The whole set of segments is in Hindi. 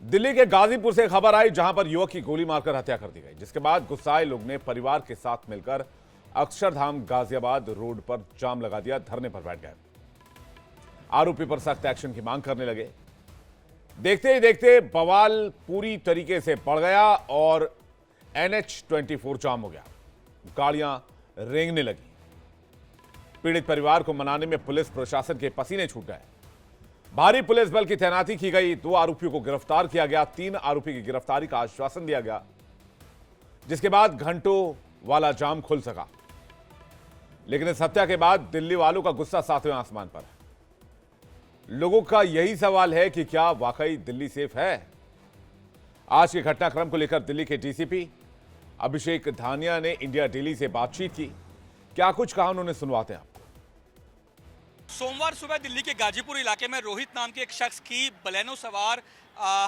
दिल्ली के गाजीपुर से खबर आई जहां पर युवक की गोली मारकर हत्या कर दी गई, जिसके बाद गुस्साए लोग ने परिवार के साथ मिलकर अक्षरधाम गाजियाबाद रोड पर जाम लगा दिया, धरने पर बैठ गए। आरोपी पर सख्त एक्शन की मांग करने लगे। देखते ही देखते बवाल पूरी तरीके से बढ़ गया और NH-24 जाम हो गया। गाड़ियां रेंगने लगी। पीड़ित परिवार को मनाने में पुलिस प्रशासन के पसीने छूट गए। भारी पुलिस बल की तैनाती की गई। 2 आरोपियों को गिरफ्तार किया गया। 3 आरोपी की गिरफ्तारी का आश्वासन दिया गया, जिसके बाद घंटों वाला जाम खुल सका। लेकिन इस हत्या के बाद दिल्ली वालों का गुस्सा 7वें आसमान पर है। लोगों का यही सवाल है कि क्या वाकई दिल्ली सेफ है? आज के घटनाक्रम को लेकर दिल्ली के DCP अभिषेक धानिया ने इंडिया डेली से बातचीत की। क्या कुछ कहा उन्होंने, सुनवाते हैं आपको। सोमवार सुबह दिल्ली के गाजीपुर इलाके में रोहित नाम के एक शख्स की बलेनो सवार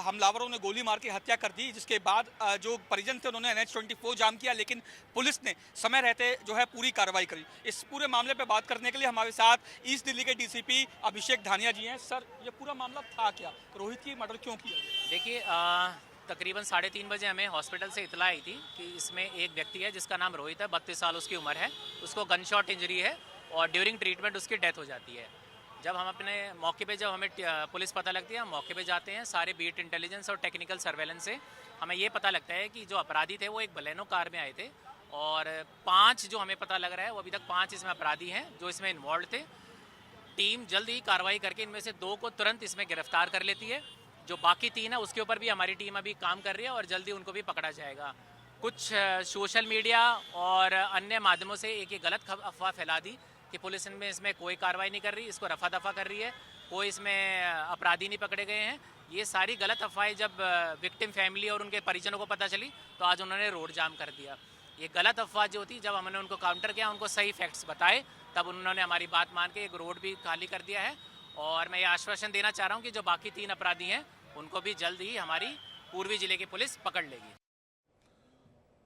हमलावरों ने गोली मार के हत्या कर दी, जिसके बाद जो परिजन थे उन्होंने NH-24 जाम किया, लेकिन पुलिस ने समय रहते जो है पूरी कार्रवाई करी। इस पूरे मामले पे बात करने के लिए हमारे साथ ईस्ट दिल्ली के DCP अभिषेक धानिया जी हैं। सर, ये पूरा मामला था क्या? रोहित की मर्डर क्यों किया? देखिए, तकरीबन 3:30 बजे हमें हॉस्पिटल से इतला आई थी कि इसमें एक व्यक्ति है जिसका नाम रोहित है, 32 साल उसकी उम्र है। उसको गन शॉट इंजरी है और ड्यूरिंग ट्रीटमेंट उसकी डेथ हो जाती है। जब हम अपने मौके पे, जब हमें पुलिस पता लगती है, हम मौके पे जाते हैं। सारे बीट इंटेलिजेंस और टेक्निकल सर्वेलेंस से हमें ये पता लगता है कि जो अपराधी थे वो एक बलेनो कार में आए थे और 5 जो हमें पता लग रहा है वो अभी तक 5 इसमें अपराधी हैं जो इसमें इन्वॉल्व थे। टीम जल्द ही कार्रवाई करके इनमें से 2 को तुरंत इसमें गिरफ्तार कर लेती है। जो बाकी 3 है उसके ऊपर भी हमारी टीम अभी काम कर रही है और जल्दी उनको भी पकड़ा जाएगा। कुछ सोशल मीडिया और अन्य माध्यमों से एक गलत अफवाह फैला दी कि पुलिस इनमें इसमें कोई कार्रवाई नहीं कर रही, इसको रफा दफा कर रही है, कोई इसमें अपराधी नहीं पकड़े गए हैं। ये सारी गलत अफवाहें जब विक्टिम फैमिली और उनके परिजनों को पता चली तो आज उन्होंने रोड जाम कर दिया। ये गलत अफवाह जो थी, जब हमने उनको काउंटर किया, उनको सही फैक्ट्स बताए, तब उन्होंने हमारी बात मान के एक रोड भी खाली कर दिया है। और मैं ये आश्वासन देना चाह रहा हूँ कि जो बाकी 3 अपराधी हैं उनको भी जल्द ही हमारी पूर्वी जिले की पुलिस पकड़ लेगी।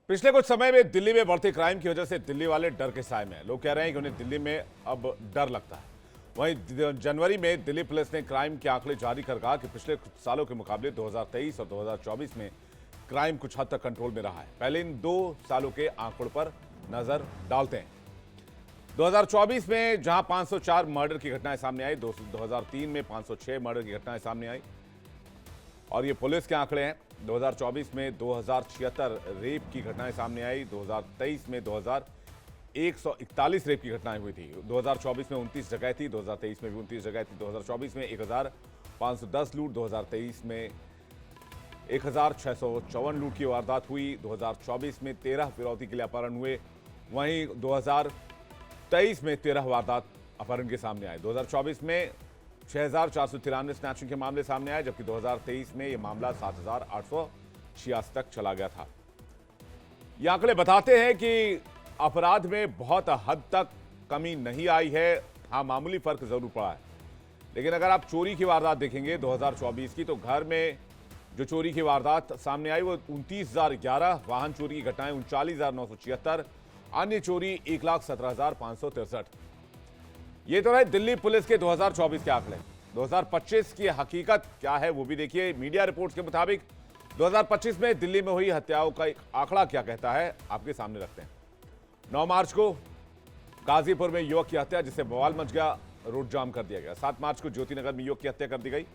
पिछले कुछ समय में दिल्ली में बढ़ते क्राइम की वजह से दिल्ली वाले डर के साए में हैं। लोग कह रहे हैं कि उन्हें दिल्ली में अब डर लगता है। वहीं जनवरी में दिल्ली पुलिस ने क्राइम के आंकड़े जारी कर कहा कि पिछले कुछ सालों के मुकाबले 2023 और 2024 में क्राइम कुछ हद तक कंट्रोल में रहा है। पहले इन 2 सालों के आंकड़ों पर नजर डालते हैं। 2024 में जहां 504 मर्डर की घटनाएं सामने आई, 2003 में 506 मर्डर की घटनाएं सामने आई और ये पुलिस के आंकड़े हैं। 2024 में 2076 रेप की घटनाएं सामने आई। 2023 में 2141 रेप की घटनाएं हुई थी। 2024 में 29 जगह थी, 2023 में भी 29 जगह थी। 2024 में 1510 लूट, 2023 में 1654 लूट की वारदात हुई। 2024 में 13 फिरौती के लिए अपहरण हुए। वहीं 2023 में 13 वारदात अपहरण के सामने आए। 2024 में 6493 स्नैचिंग के मामले सामने आए, जबकि 2023 में यह मामला 7886 तक चला गया था। ये आंकड़े बताते हैं कि अपराध में बहुत हद तक कमी नहीं आई है। हाँ, मामूली फर्क जरूर पड़ा है। लेकिन अगर आप चोरी की वारदात देखेंगे 2024 की, तो घर में जो चोरी की वारदात सामने आई वो 29,011, वाहन चोरी की घटनाएं 39,976, अन्य चोरी 1,17,563। ये तो रहे दिल्ली पुलिस के 2024 के आंकड़े। 2025 की हकीकत क्या है वो भी देखिए। मीडिया रिपोर्ट्स के मुताबिक 2025 में दिल्ली में हुई हत्याओं का एक आंकड़ा क्या कहता है, आपके सामने रखते हैं। 9 मार्च को गाजीपुर में युवक की हत्या, जिससे बवाल मच गया, रोड जाम कर दिया गया। 7 मार्च को ज्योतिनगर में युवक की हत्या कर दी गई।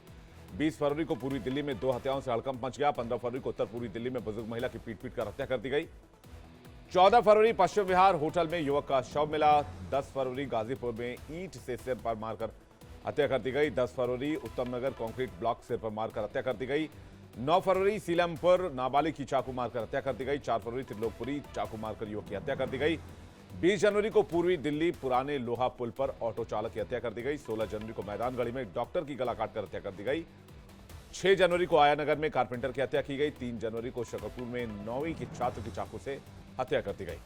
20 फरवरी को पूर्वी दिल्ली में 2 हत्याओं से हड़कंप मच गया। 15 फरवरी को उत्तर पूर्वी दिल्ली में बुजुर्ग महिला की पीट कर हत्या कर दी गई। 14 फरवरी पश्चिम बिहार होटल में युवक का शव मिला। 10 फरवरी गाजीपुर में ईंट से सिर पर मारकर हत्या कर दी गई। 10 फरवरी उत्तम नगर कंक्रीट ब्लॉक सिर पर मारकर हत्या कर दी गई। 9 फरवरी सीलमपुर नाबालिग की चाकू मारकर हत्या कर दी गई। 4 फरवरी त्रिलोकपुरी चाकू मारकर युवक की हत्या कर दी गई। 20 जनवरी को पूर्वी दिल्ली पुराने लोहा पुल पर ऑटो चालक की हत्या कर दी गई। 16 जनवरी को मैदानगढ़ी में डॉक्टर की गला काटकर हत्या कर दी गई। 6 जनवरी को आयानगर में कारपेंटर की हत्या की गई। 3 जनवरी को शकरपुर में 9वीं की छात्र की चाकू से हत्या कर दी गई।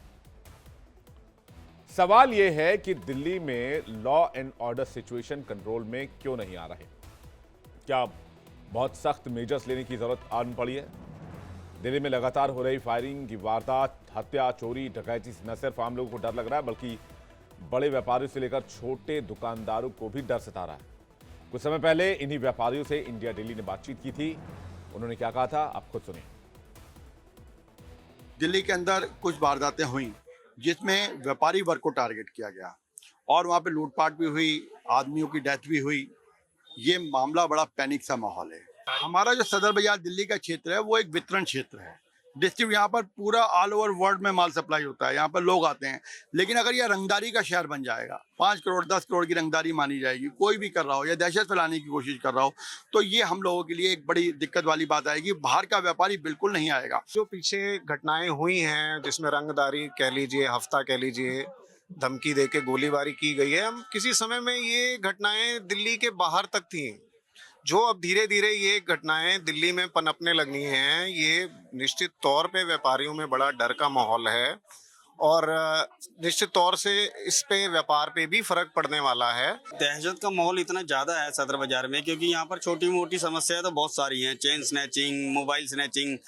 सवाल यह है कि दिल्ली में law and order situation control में क्यों नहीं आ रहे? क्या बहुत सख्त मेजर्स लेने की जरूरत आन पड़ी है? दिल्ली में लगातार हो रही फायरिंग की वारदात, हत्या, चोरी, डकैती से न सिर्फ आम लोगों को डर लग रहा है, बल्कि बड़े व्यापारियों से लेकर छोटे दुकानदारों को भी डर सता रहा है। कुछ समय पहले इन्हीं व्यापारियों से इंडिया डेली ने बातचीत की थी। उन्होंने क्या कहा था आप खुद सुनिए। दिल्ली के अंदर कुछ वारदातें हुई जिसमें व्यापारी वर्ग को टारगेट किया गया और वहाँ पे लूटपाट भी हुई, आदमियों की डेथ भी हुई। ये मामला बड़ा पैनिक सा माहौल है। हमारा जो सदर बाजार दिल्ली का क्षेत्र है वो एक वितरण क्षेत्र है। डिस्ट्रिक्ट यहाँ पर पूरा ऑल ओवर वर्ल्ड में माल सप्लाई होता है, यहाँ पर लोग आते हैं। लेकिन अगर यह रंगदारी का शहर बन जाएगा, 5 करोड़ 10 करोड़ की रंगदारी मानी जाएगी, कोई भी कर रहा हो या दहशत फैलाने की कोशिश कर रहा हो, तो ये हम लोगों के लिए एक बड़ी दिक्कत वाली बात आएगी। बाहर का व्यापारी बिल्कुल नहीं आएगा। जो पीछे घटनाएं हुई हैं जिसमें रंगदारी कह लीजिए, हफ्ता कह लीजिए, धमकी देके गोलीबारी की गई है, हम किसी समय में ये घटनाएं दिल्ली के बाहर तक थी। जो अब धीरे धीरे ये घटनाएं दिल्ली में पनपने लगी हैं, ये निश्चित तौर पे व्यापारियों में बड़ा डर का माहौल है और निश्चित तौर से इस पे व्यापार पे भी फर्क पड़ने वाला है। दहशत का माहौल इतना ज़्यादा है सदर बाजार में, क्योंकि यहाँ पर छोटी मोटी समस्याएं तो बहुत सारी हैं। चेन स्नैचिंग, मोबाइल स्नैचिंग,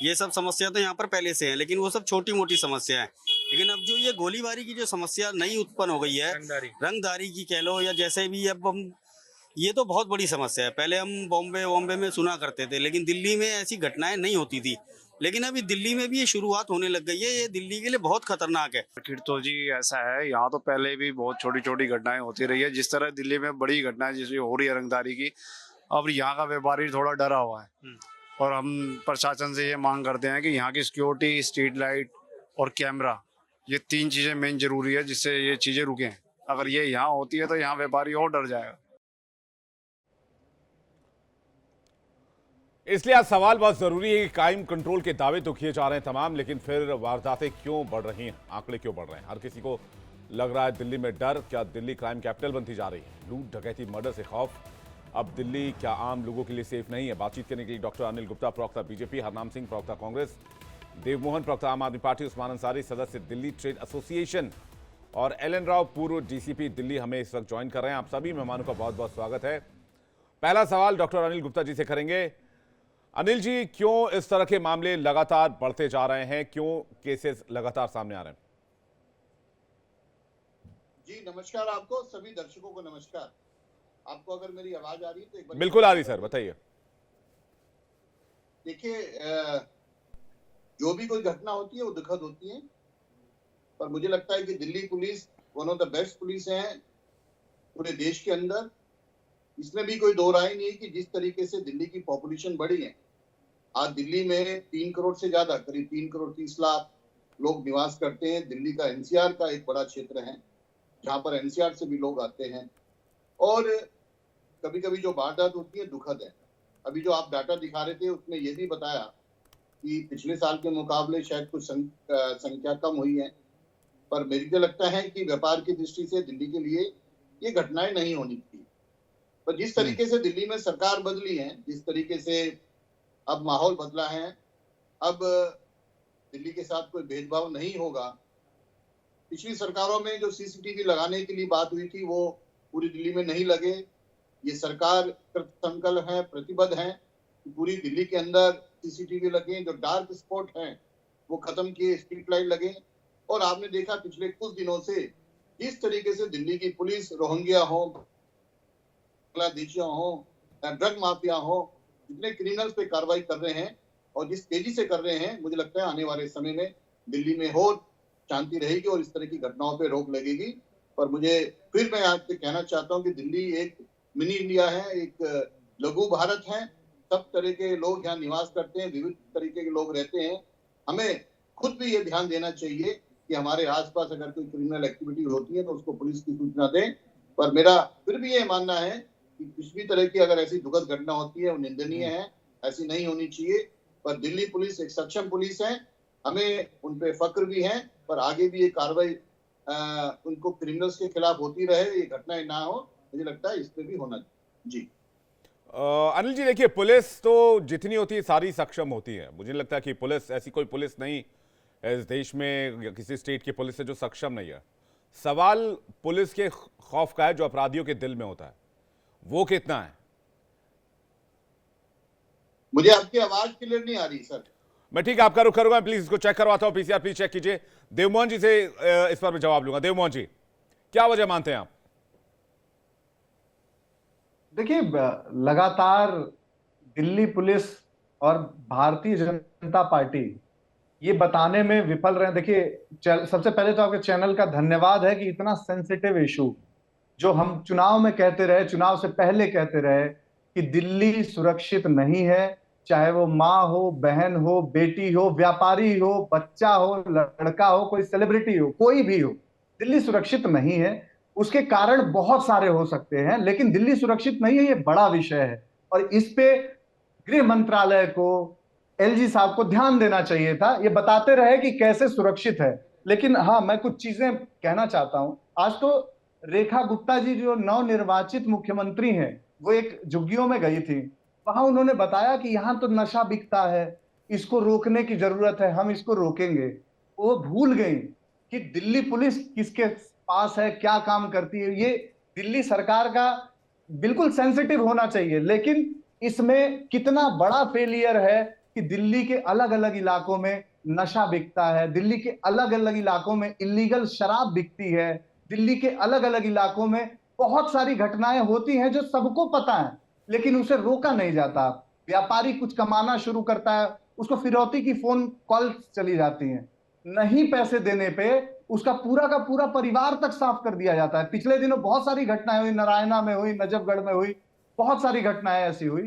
ये सब समस्या तो यहाँ पर पहले से है, लेकिन वो सब छोटी मोटी समस्या है। लेकिन अब जो ये गोलीबारी की जो समस्या नई उत्पन्न हो गई है, रंगदारी की कह लो या जैसे भी, अब हम, ये तो बहुत बड़ी समस्या है। पहले हम बॉम्बे में सुना करते थे, लेकिन दिल्ली में ऐसी घटनाएं नहीं होती थी। लेकिन अभी दिल्ली में भी ये शुरुआत होने लग गई है। ये दिल्ली के लिए बहुत खतरनाक है। आखिर तो जी ऐसा है, यहाँ तो पहले भी बहुत छोटी छोटी घटनाएं होती रही है। जिस तरह दिल्ली में बड़ी घटनाएं जैसे हो रही है रंगदारी की, अब यहाँ का व्यापारी थोड़ा डरा हुआ है और हम प्रशासन से ये मांग करते हैं कि यहाँ की सिक्योरिटी, स्ट्रीट लाइट और कैमरा, ये 3 चीजें मेन जरूरी है जिससे ये चीजें रुकें। अगर ये यहाँ होती है तो यहाँ व्यापारी और डर जाएगा। इसलिए आज सवाल बहुत जरूरी है कि क्राइम कंट्रोल के दावे तो किए जा रहे हैं तमाम, लेकिन फिर वारदातें क्यों बढ़ रही हैं, आंकड़े क्यों बढ़ रहे हैं। हर किसी को लग रहा है दिल्ली में डर, क्या दिल्ली क्राइम कैपिटल बनती जा रही है। लूट, डकैती, मर्डर से खौफ, अब दिल्ली क्या आम लोगों के लिए सेफ नहीं है। बातचीत करने के लिए डॉक्टर अनिल गुप्ता, प्रवक्ता बीजेपी, हरनाम सिंह, प्रवक्ता कांग्रेस, देवमोहन, प्रवक्ता आम आदमी पार्टी, उस्मान अंसारी, सदस्य दिल्ली ट्रेड एसोसिएशन, और एल.एन. राव, पूर्व डीसीपी दिल्ली, हमें इस वक्त ज्वाइन कर रहे हैं। आप सभी मेहमानों का बहुत बहुत स्वागत है। पहला सवाल डॉक्टर अनिल गुप्ता जी से करेंगे। अनिल जी, क्यों इस तरह के मामले लगातार बढ़ते जा रहे हैं, क्यों केसेस लगातार सामने आ रहे हैं? जी नमस्कार, आपको सभी दर्शकों को नमस्कार। आपको अगर मेरी आवाज आ रही है तो एक बार बिल्कुल आ रही सर, बताइए। देखिए, जो भी कोई घटना होती है वो दुखद होती है, पर मुझे लगता है कि Delhi police one of the best police है पूरे देश के अंदर। इसमें भी कोई दो राय नहीं है कि जिस तरीके से दिल्ली की पॉपुलेशन बढ़ी है, आज दिल्ली में 3 करोड़ से ज्यादा, करीब 3 करोड़ 30 लाख लोग निवास करते हैं। दिल्ली का एनसीआर का एक बड़ा क्षेत्र है जहां पर एनसीआर से भी लोग आते हैं, और कभी कभी जो वारदात होती है दुखद है। अभी जो आप डाटा दिखा रहे थे उसमें यह भी बताया कि पिछले साल के मुकाबले शायद कुछ संख्या कम हुई है, पर मेरी तो लगता है कि व्यापार की दृष्टि से दिल्ली के लिए ये घटनाएं नहीं होनी थी। पर जिस तरीके से दिल्ली में सरकार बदली है, जिस तरीके से अब माहौल बदला है, अब दिल्ली के साथ कोई भेदभाव नहीं होगा। पिछली सरकारों में जो सीसीटीवी लगाने के लिए बात हुई थी वो पूरी दिल्ली में नहीं लगे। ये सरकार कृतसंकल्प है, प्रतिबद्ध है कि पूरी दिल्ली के अंदर सीसीटीवी लगे, जो डार्क स्पॉट हैं वो खत्म किए, स्ट्रीट लाइट लगे। और आपने देखा पिछले कुछ दिनों से जिस तरीके से दिल्ली की पुलिस रोहिंग्या हो, बांग्लादेशियों हो, ड्रग माफिया हो, जितने क्रिमिनल्स पे कार्रवाई कर रहे हैं और जिस तेजी से कर रहे हैं, मुझे लगता है आने वाले समय में दिल्ली में और शांति रहेगी और इस तरह की घटनाओं पे रोक लगेगी। पर मुझे फिर मैं आपसे कहना चाहता हूं कि दिल्ली एक मिनी इंडिया है, एक लघु भारत है। सब तरह के लोग यहाँ निवास करते हैं, विविध तरीके के लोग रहते हैं। हमें खुद भी ये ध्यान देना चाहिए कि हमारे आसपास अगर कोई क्रिमिनल एक्टिविटी होती है तो उसको पुलिस की सूचना दें। पर मेरा फिर भी ये मानना है कि किसी भी तरह की अगर ऐसी दुखद घटना होती है वो निंदनीय है, ऐसी नहीं होनी चाहिए। पर दिल्ली पुलिस एक सक्षम पुलिस है, हमें उन पे फक्र भी है, पर आगे भी ये कार्रवाई उनको क्रिमिनल्स के खिलाफ होती रहे, ये घटनाएं ना हो, मुझे लगता है इस पे भी होना चाहिए। जी अनिल जी, देखिए, पुलिस तो जितनी होती है सारी सक्षम होती है। मुझे लगता है कि पुलिस, ऐसी कोई पुलिस नहीं इस देश में या किसी स्टेट की पुलिस है जो सक्षम नहीं है। सवाल पुलिस के खौफ का है जो अपराधियों के दिल में होता है, वो कितना है? मुझे आपकी आवाज क्लियर नहीं आ रही सर। मैं ठीक है, आपका रुख करूंगा, प्लीज इसको चेक करवाता हूं, पीसीआर प्लीज चेक कीजिए। देवमोहन जी से इस पर मैं जवाब लूंगा। देवमोहन जी, क्या वजह मानते हैं आप? देखिए, लगातार दिल्ली पुलिस और भारतीय जनता पार्टी ये बताने में विफल रहे। देखिए, सबसे पहले तो आपके चैनल का धन्यवाद है कि इतना सेंसिटिव इशू जो हम चुनाव में कहते रहे, चुनाव से पहले कहते रहे कि दिल्ली सुरक्षित नहीं है, चाहे वो माँ हो, बहन हो, बेटी हो, व्यापारी हो, बच्चा हो, लड़का हो, कोई सेलिब्रिटी हो, कोई भी हो, दिल्ली सुरक्षित नहीं है। उसके कारण बहुत सारे हो सकते हैं, लेकिन दिल्ली सुरक्षित नहीं है, ये बड़ा विषय है। और इस पे गृह मंत्रालय को, एलजी साहब को ध्यान देना चाहिए था। ये बताते रहे कि कैसे सुरक्षित है, लेकिन हाँ, मैं कुछ चीजें कहना चाहता हूं। आज तो रेखा गुप्ता जी जो नवनिर्वाचित मुख्यमंत्री हैं, वो एक झुग्गियों में गई थी, वहां उन्होंने बताया कि यहाँ तो नशा बिकता है, इसको रोकने की जरूरत है, हम इसको रोकेंगे। वो भूल गई कि दिल्ली पुलिस किसके पास है, क्या काम करती है। ये दिल्ली सरकार का बिल्कुल सेंसिटिव होना चाहिए, लेकिन इसमें कितना बड़ा फेलियर है कि दिल्ली के अलग अलग इलाकों में नशा बिकता है, दिल्ली के अलग अलग इलाकों में इलीगल शराब बिकती है, दिल्ली के अलग अलग इलाकों में बहुत सारी घटनाएं होती हैं जो सबको पता है, लेकिन उसे रोका नहीं जाता। व्यापारी कुछ कमाना शुरू करता है, उसको फिरौती की फोन कॉल चली जाती हैं, नहीं पैसे देने पे उसका पूरा का पूरा परिवार तक साफ कर दिया जाता है। पिछले दिनों बहुत सारी घटनाएं हुई, नारायणा में हुई, नजफगढ़ में हुई, बहुत सारी घटनाएं ऐसी हुई।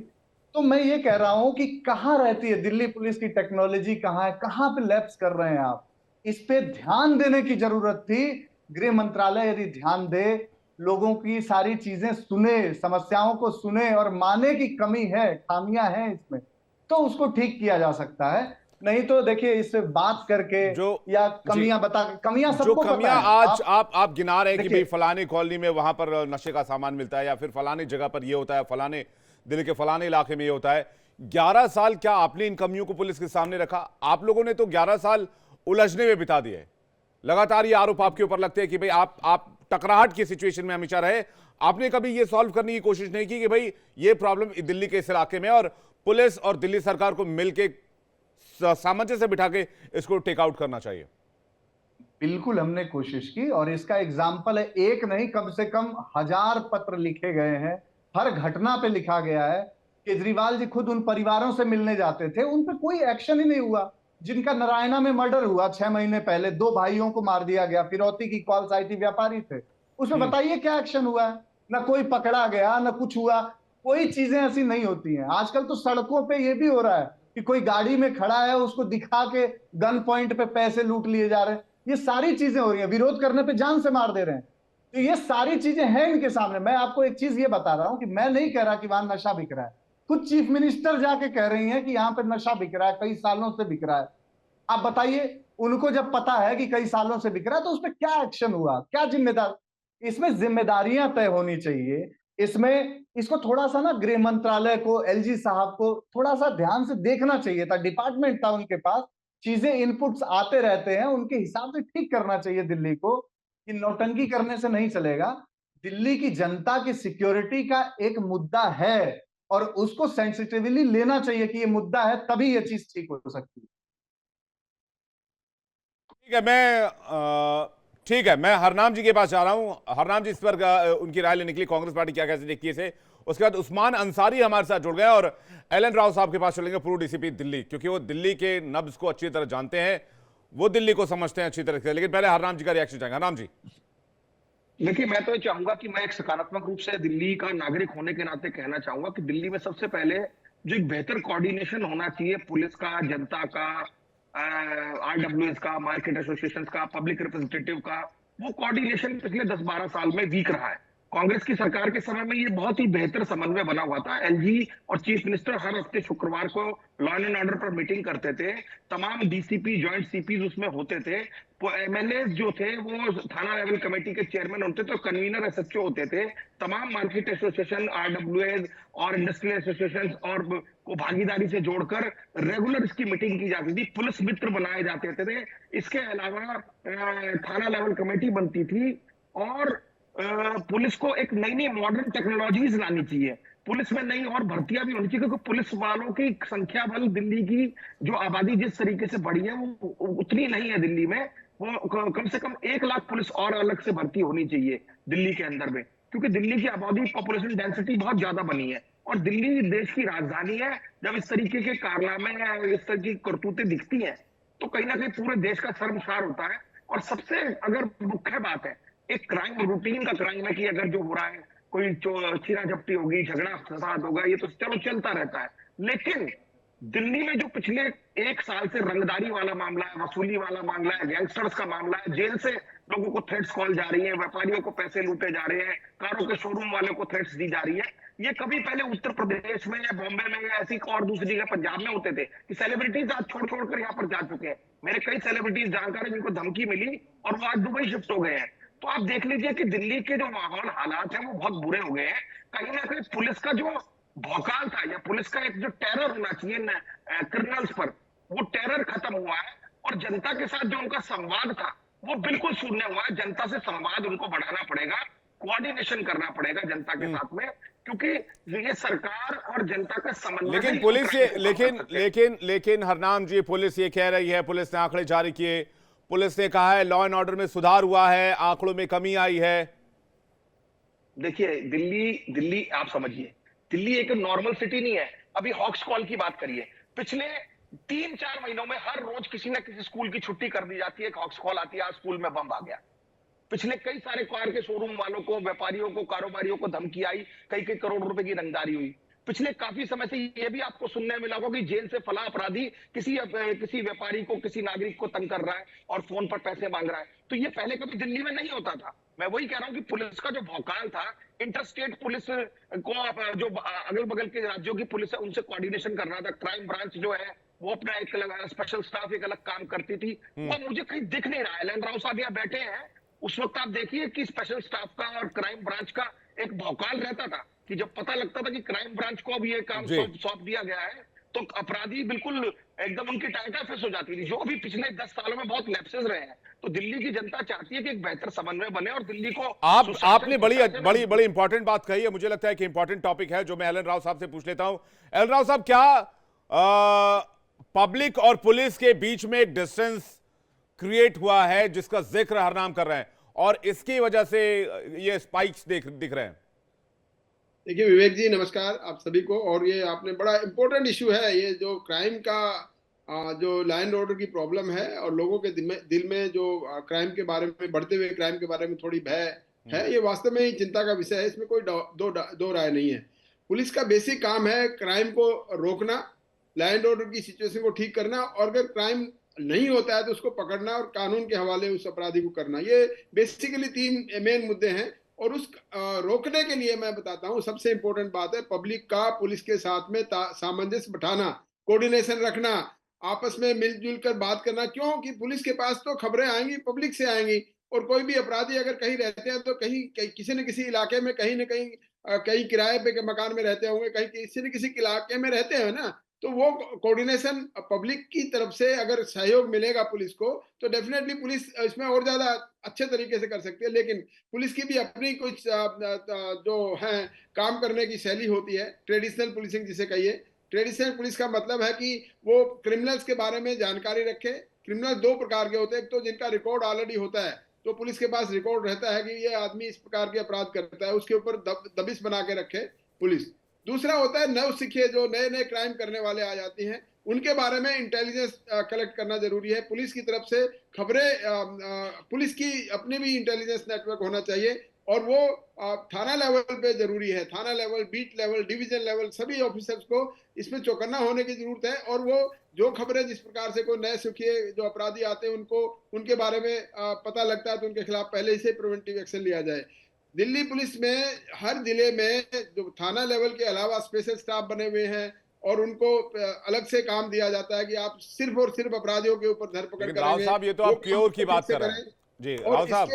तो मैं ये कह रहा हूं कि कहां रहती है दिल्ली पुलिस की टेक्नोलॉजी, कहां है, कहां पे लैप्स कर रहे हैं आप। इस पे ध्यान देने की जरूरत थी। गृह मंत्रालय यदि ध्यान दे, लोगों की सारी चीजें सुने, समस्याओं को सुने और माने कि कमी है, खामियां हैं इसमें, तो उसको ठीक किया जा सकता है। नहीं तो देखिए, इससे बात करके या कमियां बता, कमियां जो सबको कमियां पता है। आज आप गिना रहे हैं कि देखिए, भाई फलानी कॉलोनी में वहां पर नशे का सामान मिलता है, या फिर फलानी जगह पर ये होता है, फलाने दिल्ली के फलाने इलाके में ये होता है। 11 साल क्या आपने इन कमियों को पुलिस के सामने रखा? आप लोगों ने तो 11 साल उलझने में बिता दिए। लगातार ये आरोप आपके ऊपर लगते हैं कि भाई आप टकराहट की सिचुएशन में हमेशा रहे। आपने कभी ये सॉल्व करने की कोशिश नहीं की कि भाई ये प्रॉब्लम दिल्ली के इस इलाके में, और पुलिस और दिल्ली सरकार को मिलकर सामंजस्य से बिठा के इसको टेक आउट करना चाहिए? बिल्कुल हमने कोशिश की, और इसका एग्जाम्पल है, एक नहीं कम से कम 1000 पत्र लिखे गए हैं, हर घटना पे लिखा गया है। केजरीवाल जी खुद उन परिवारों से मिलने जाते थे, उन पे कोई एक्शन ही नहीं हुआ। जिनका नारायणा में मर्डर हुआ 6 महीने पहले, 2 भाइयों को मार दिया गया, फिरौती की कॉल्स आई थी, व्यापारी थे, उसमें बताइए क्या एक्शन हुआ है? ना कोई पकड़ा गया, ना कुछ हुआ। कोई चीजें ऐसी नहीं होती हैं। आजकल तो सड़कों पे ये भी हो रहा है कि कोई गाड़ी में खड़ा है, उसको दिखा के गन पॉइंट पे पैसे लूट लिए जा रहे हैं। ये सारी चीजें हो रही हैं, विरोध करने पे जान से मार दे रहे हैं। तो ये सारी चीजें हैं इनके सामने। मैं आपको एक चीज ये बता रहा हूं कि मैं नहीं कह रहा कि वहां नशा बिक रहा है, खुद चीफ मिनिस्टर जाके कह रही हैं कि यहाँ पे नशा बिक रहा है, कई सालों से बिक रहा है। आप बताइए, उनको जब पता है कि कई सालों से बिक रहा है, तो उस पर क्या एक्शन हुआ, क्या जिम्मेदार? इसमें जिम्मेदारियां तय होनी चाहिए। इसमें इसको थोड़ा सा ना गृह मंत्रालय को, एलजी साहब को थोड़ा सा ध्यान से देखना चाहिए था। डिपार्टमेंट था उनके पास, चीजें इनपुट्स आते रहते हैं, उनके हिसाब से ठीक करना चाहिए दिल्ली को, कि नौटंकी करने से नहीं चलेगा। दिल्ली की जनता की सिक्योरिटी का एक मुद्दा है, और उसको सेंसिटिवली लेना चाहिए कि ये मुद्दा है, तभी ये चीज ठीक हो सकती है। ठीक है, मैं हरनाम जी के पास जा रहा हूं। हरनाम जी, इस पर उनकी राय लेने के लिए कांग्रेस पार्टी क्या कैसे देखती है इसे। उसके बाद उस्मान अंसारी हमारे साथ जुड़ गए, और एलन राव साहब के पास चलेंगे, पूर्व डीसीपी दिल्ली, क्योंकि वो दिल्ली के नब्ज को अच्छी तरह जानते हैं, वो दिल्ली को समझते हैं अच्छी तरह से। लेकिन पहले हरनाम जी का रिएक्शन चाहेंगे। हरनाम जी, देखिए, मैं तो चाहूंगा कि मैं एक सकारात्मक रूप से दिल्ली का नागरिक होने के नाते कहना चाहूंगा कि दिल्ली में सबसे पहले जो एक बेहतर कोऑर्डिनेशन होना चाहिए पुलिस का, जनता का, आरडब्ल्यूएस का, मार्केट एसोसिएशन का, पब्लिक रिप्रेजेंटेटिव का, वो कोऑर्डिनेशन पिछले 10-12 साल में वीक रहा है। कांग्रेस की सरकार के समय में ये बहुत ही बेहतर समन्वय बना हुआ था। एलजी और चीफ मिनिस्टर हर हफ्ते शुक्रवार को लॉ एंड ऑर्डर पर मीटिंग करते थे, तमाम डीसीपी, जॉइंट सीपीज उसमें होते थे, एमएलए जो थे वो थाना लेवल कमेटी के चेयरमैन होते थे, कन्वीनर एसएचओ होते थे, तमाम मार्केट एसोसिएशन, आरडब्ल्यूएस और इंडस्ट्रियल एसोसिएशन और को भागीदारी से जोड़कर रेगुलर इसकी मीटिंग की जाती थी, पुलिस मित्र बनाए जाते थे। इसके अलावा थाना लेवल कमेटी बनती थी, और पुलिस को एक नई नई मॉडर्न टेक्नोलॉजीज लानी चाहिए। पुलिस में नई और भर्तियां भी होनी चाहिए, क्योंकि पुलिस वालों की संख्या बल दिल्ली की जो आबादी जिस तरीके से बढ़ी है वो उतनी नहीं है दिल्ली में। वो कम से कम 1 लाख पुलिस और अलग से भर्ती होनी चाहिए दिल्ली के अंदर में, क्योंकि दिल्ली की आबादी पॉपुलेशन डेंसिटी बहुत ज्यादा बनी है। और दिल्ली देश की राजधानी है। जब इस तरीके के कारनामे या इस तरह की करतूतें दिखती हैं तो कहीं ना कहीं पूरे देश का शर्मसार होता है। और सबसे अगर मुख्य बात है, एक क्राइम रूटीन का क्राइम है कि अगर जो हो रहा है, कोई चीरा झपटी होगी, झगड़ा फसाद होगा, ये तो चलो चलता रहता है। लेकिन दिल्ली में जो पिछले एक साल से रंगदारी वाला मामला है, वसूली वाला मामला है, गैंगस्टर्स का मामला है, जेल से लोगों को थ्रेट्स कॉल जा रही है, व्यापारियों को पैसे लूटे जा रहे हैं, कारों के शोरूम वालों को थ्रेट्स दी जा रही है, ये कभी पहले उत्तर प्रदेश में या बॉम्बे में या ऐसी और दूसरी जगह पंजाब में होते थे कि सेलिब्रिटीज आज छोड़ छोड़ कर यहाँ पर जा चुके हैं। मेरे कई सेलिब्रिटीज जानकार हैं जिनको धमकी मिली और वो आज दुबई शिफ्ट हो गए हैं। तो आप देख लीजिए कि दिल्ली के जो माहौल हालात है वो बहुत बुरे हो गए हैं। कहीं ना कहीं पुलिस का जो भौकाल था या पुलिस का एक जो टेरर होना चाहिए क्रिमिनल्स पर, वो टेरर खत्म हुआ है और जनता के साथ जो उनका संवाद था वो बिल्कुल शून्य हुआ है। जनता से संवाद उनको बढ़ाना पड़ेगा, कोऑर्डिनेशन करना पड़ेगा जनता के साथ में, क्योंकि ये सरकार और जनता का समन्वय। लेकिन पुलिस ये लेकिन हरनाम जी, पुलिस ये कह रही है, पुलिस ने आंकड़े जारी किए, पुलिस ने कहा है लॉ एंड ऑर्डर में सुधार हुआ है, आंकड़ों में कमी आई है। देखिए दिल्ली आप समझिए, दिल्ली एक नॉर्मल सिटी नहीं है। अभी हॉक्स कॉल की बात करिए, पिछले 3-4 महीनों में हर रोज किसी ना किसी स्कूल की छुट्टी कर दी जाती है, एक हॉक्स कॉल आती है, आज स्कूल में बम आ गया। पिछले कई सारे कार के शोरूम वालों को, व्यापारियों को, कारोबारियों को धमकी आई, कई करोड़ रुपए की रंगदारी हुई। पिछले काफी समय से ये भी आपको सुनने मिला होगा कि जेल से फला अपराधी किसी व्यापारी को, किसी नागरिक को तंग कर रहा है और फोन पर पैसे मांग रहा है। तो ये पहले कभी दिल्ली में नहीं होता था। मैं वही कह रहा हूं कि पुलिस का जो भौकाल था, इंटरस्टेट पुलिस को, जो अगल बगल के राज्यों की पुलिस है उनसे कोऑर्डिनेशन कर रहा था। क्राइम ब्रांच जो है वो अपना एक अलग स्पेशल स्टाफ एक अलग काम करती थी, वो मुझे कहीं दिख नहीं रहा है। एल राव साहब यहाँ बैठे हैं, उस वक्त आप देखिए कि स्पेशल स्टाफ का और क्राइम ब्रांच का एक भौकाल रहता था कि जब पता लगता था कि क्राइम ब्रांच को अब ये काम सौंप दिया गया है तो अपराधी बिल्कुल एकदम उनकी टाइटाफिस हो जाती थी, जो अभी पिछले 10 सालों में बहुत लैप्सेस रहे हैं। तो दिल्ली की जनता चाहती है कि एक बेहतर समन्वय बने और दिल्ली को आपने बड़ी इंपॉर्टेंट बात कही है। मुझे लगता है कि इंपॉर्टेंट टॉपिक है जो मैं एल राव साहब से पूछ लेता हूं। एल राव साहब, क्या पब्लिक और पुलिस के बीच में एक डिस्टेंस क्रिएट हुआ है जिसका जिक्र हरनाम कर रहे हैं और इसकी वजह से ये स्पाइक्स दिख रहे हैं? देखिए विवेक जी, नमस्कार आप सभी को। और ये आपने बड़ा इम्पोर्टेंट इशू है, ये जो क्राइम का जो लॉ एंड ऑर्डर की प्रॉब्लम है और लोगों के दिल में जो क्राइम के बारे में, बढ़ते हुए क्राइम के बारे में थोड़ी भय है, ये वास्तव में ही चिंता का विषय है। इसमें कोई दो राय नहीं है। पुलिस का बेसिक काम है क्राइम को रोकना, लॉ एंड ऑर्डर की सिचुएशन को ठीक करना, और अगर क्राइम नहीं होता है तो उसको पकड़ना और कानून के हवाले उस अपराधी को करना। ये बेसिकली 3 मेन मुद्दे हैं। और उस रोकने के लिए मैं बताता हूँ, सबसे इंपॉर्टेंट बात है पब्लिक का पुलिस के साथ में सामंजस्य बैठाना, कोऑर्डिनेशन रखना, आपस में मिलजुल कर बात करना। क्यों कि पुलिस के पास तो खबरें आएंगी, पब्लिक से आएंगी, और कोई भी अपराधी अगर कहीं रहते हैं तो कहीं किसी न किसी इलाके में कहीं न कहीं कहीं किराए पे के मकान में रहते होंगे, कहीं किसी न किसी इलाके में रहते हैं ना, तो वो कोऑर्डिनेशन पब्लिक की तरफ से अगर सहयोग मिलेगा पुलिस को तो डेफिनेटली पुलिस इसमें और ज्यादा अच्छे तरीके से कर सकती है। लेकिन पुलिस की भी अपनी कुछ जो है काम करने की शैली होती है, ट्रेडिशनल पुलिसिंग जिसे कहिए। ट्रेडिशनल पुलिस का मतलब है कि वो क्रिमिनल्स के बारे में जानकारी रखे। क्रिमिनल 2 प्रकार के होते हैं, एक तो जिनका रिकॉर्ड ऑलरेडी होता है, तो पुलिस के पास रिकॉर्ड रहता है कि ये आदमी इस प्रकार के अपराध करता है, उसके ऊपर दबिश बना के रखे पुलिस। दूसरा होता है नव सीखे, जो नए नए क्राइम करने वाले आ जाते हैं, उनके बारे में इंटेलिजेंस कलेक्ट करना जरूरी है। पुलिस की तरफ से खबरें, पुलिस की अपनी भी इंटेलिजेंस नेटवर्क होना चाहिए, और वो थाना लेवल पे जरूरी है। थाना level, beat level, division level, सभी ऑफिसर्स को इसमें चौकन्ना होने की जरूरत है। और वो जो खबरें जिस प्रकार से कोई नए सुखिए जो अपराधी आते हैं उनको उनके बारे में पता लगता है तो उनके खिलाफ पहले ही से प्रिवेंटिव एक्शन लिया जाए। दिल्ली पुलिस में हर जिले में जो थाना लेवल के अलावा स्पेशल स्टाफ बने हुए हैं और उनको अलग से काम दिया जाता है कि आप सिर्फ और सिर्फ अपराधियों के ऊपर धरपकड़ करेंगे। राव साहब, ये तो आप क्योर की बात कर रहे हैं जी। राव साहब,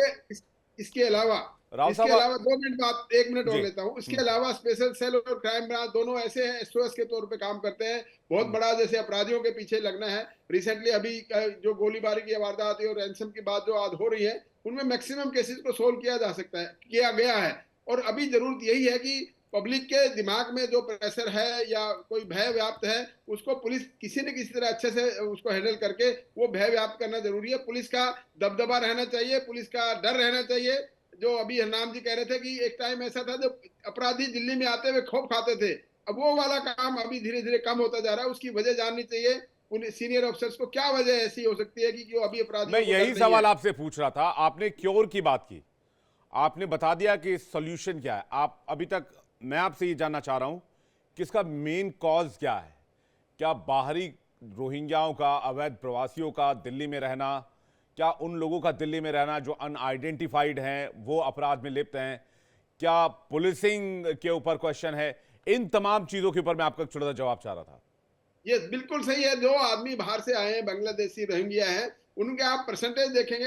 इसके अलावा 2 मिनट बात, 1 मिनट और लेता हूँ। इसके अलावा स्पेशल सेल और क्राइम ब्रांच दोनों ऐसे हैं, एसओएस के तौर पे काम करते हैं। बहुत बड़ा जैसे अपराधियों के पीछे लगना है। रिसेंटली अभी जो गोलीबारी की वारदात और रैंसम की बात जो आज हो रही है, उनमें मैक्सिमम केसेस को सोल्व किया जा सकता है, किया गया है। और अभी जरूरत यही है कि पब्लिक के दिमाग में जो प्रेशर है या कोई भय व्याप्त है, उसको पुलिस किसी न किसी तरह अच्छे से उसको हैंडल करके वो भय व्याप्त करना जरूरी है। पुलिस का दबदबा रहना चाहिए, पुलिस का डर रहना चाहिए। जो अभी हरनाम जी कह रहे थे कि एक टाइम ऐसा था जब अपराधी दिल्ली में आते हुए खौफ खाते थे, अब वो वाला काम अभी धीरे धीरे कम होता जा रहा है, उसकी वजह जाननी चाहिए पुलिस सीनियर ऑफिसर्स को, क्या वजह ऐसी हो सकती है कि जो अभी अपराधियों मैं को यही डर नहीं सवाल है। आपसे पूछ रहा था। आपने क्योर की बात की, आपने बता दिया कि सॉल्यूशन क्या है। आप अभी तक, मैं आपसे ये जानना चाह रहा हूं कि इसका मेन कॉज क्या है। क्या बाहरी रोहिंग्याओं का, अवैध प्रवासियों का दिल्ली में रहना, क्या उन लोगों का दिल्ली में रहना जो अनआइडेंटिफाइड हैं, वो अपराध में लिप्त हैं, क्या पुलिसिंग के ऊपर क्वेश्चन है? इन तमाम चीजों के ऊपर मैं आपका छोटा सा जवाब चाह रहा था। ये बिल्कुल सही है। जो आदमी बाहर से आए हैं, बांग्लादेशी रोहिंग्या हैं, उनके आप परसेंटेज देखेंगे,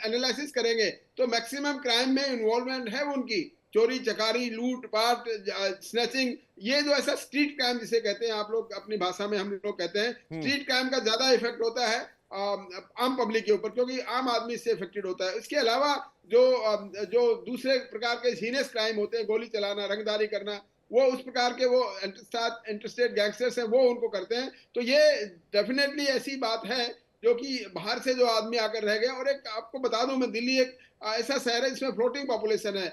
एनालिसिस करेंगे तो मैक्सिमम क्राइम में इन्वॉल्वमेंट है उनकी। चोरी चकारी, लूट पाट, स्नैचिंग, ये जो ऐसा स्ट्रीट क्राइम जिसे कहते हैं आप लोग अपनी भाषा में, हम लोग कहते हैं स्ट्रीट क्राइम का ज्यादा इफेक्ट होता है आम पब्लिक के ऊपर, क्योंकि आम आदमी इससे इफेक्टेड होता है। इसके अलावा जो दूसरे प्रकार के हीनस क्राइम होते हैं, गोली चलाना, रंगदारी करना, वो उस प्रकार के वो इंटरस्टेट गैंगस्टर्स हैं, वो उनको करते हैं। तो ये डेफिनेटली ऐसी बात है जो कि बाहर से जो आदमी आकर रह गए। और एक आपको बता दूं मैं, दिल्ली एक ऐसा शहर है जिसमें फ्लोटिंग पॉपुलेशन है,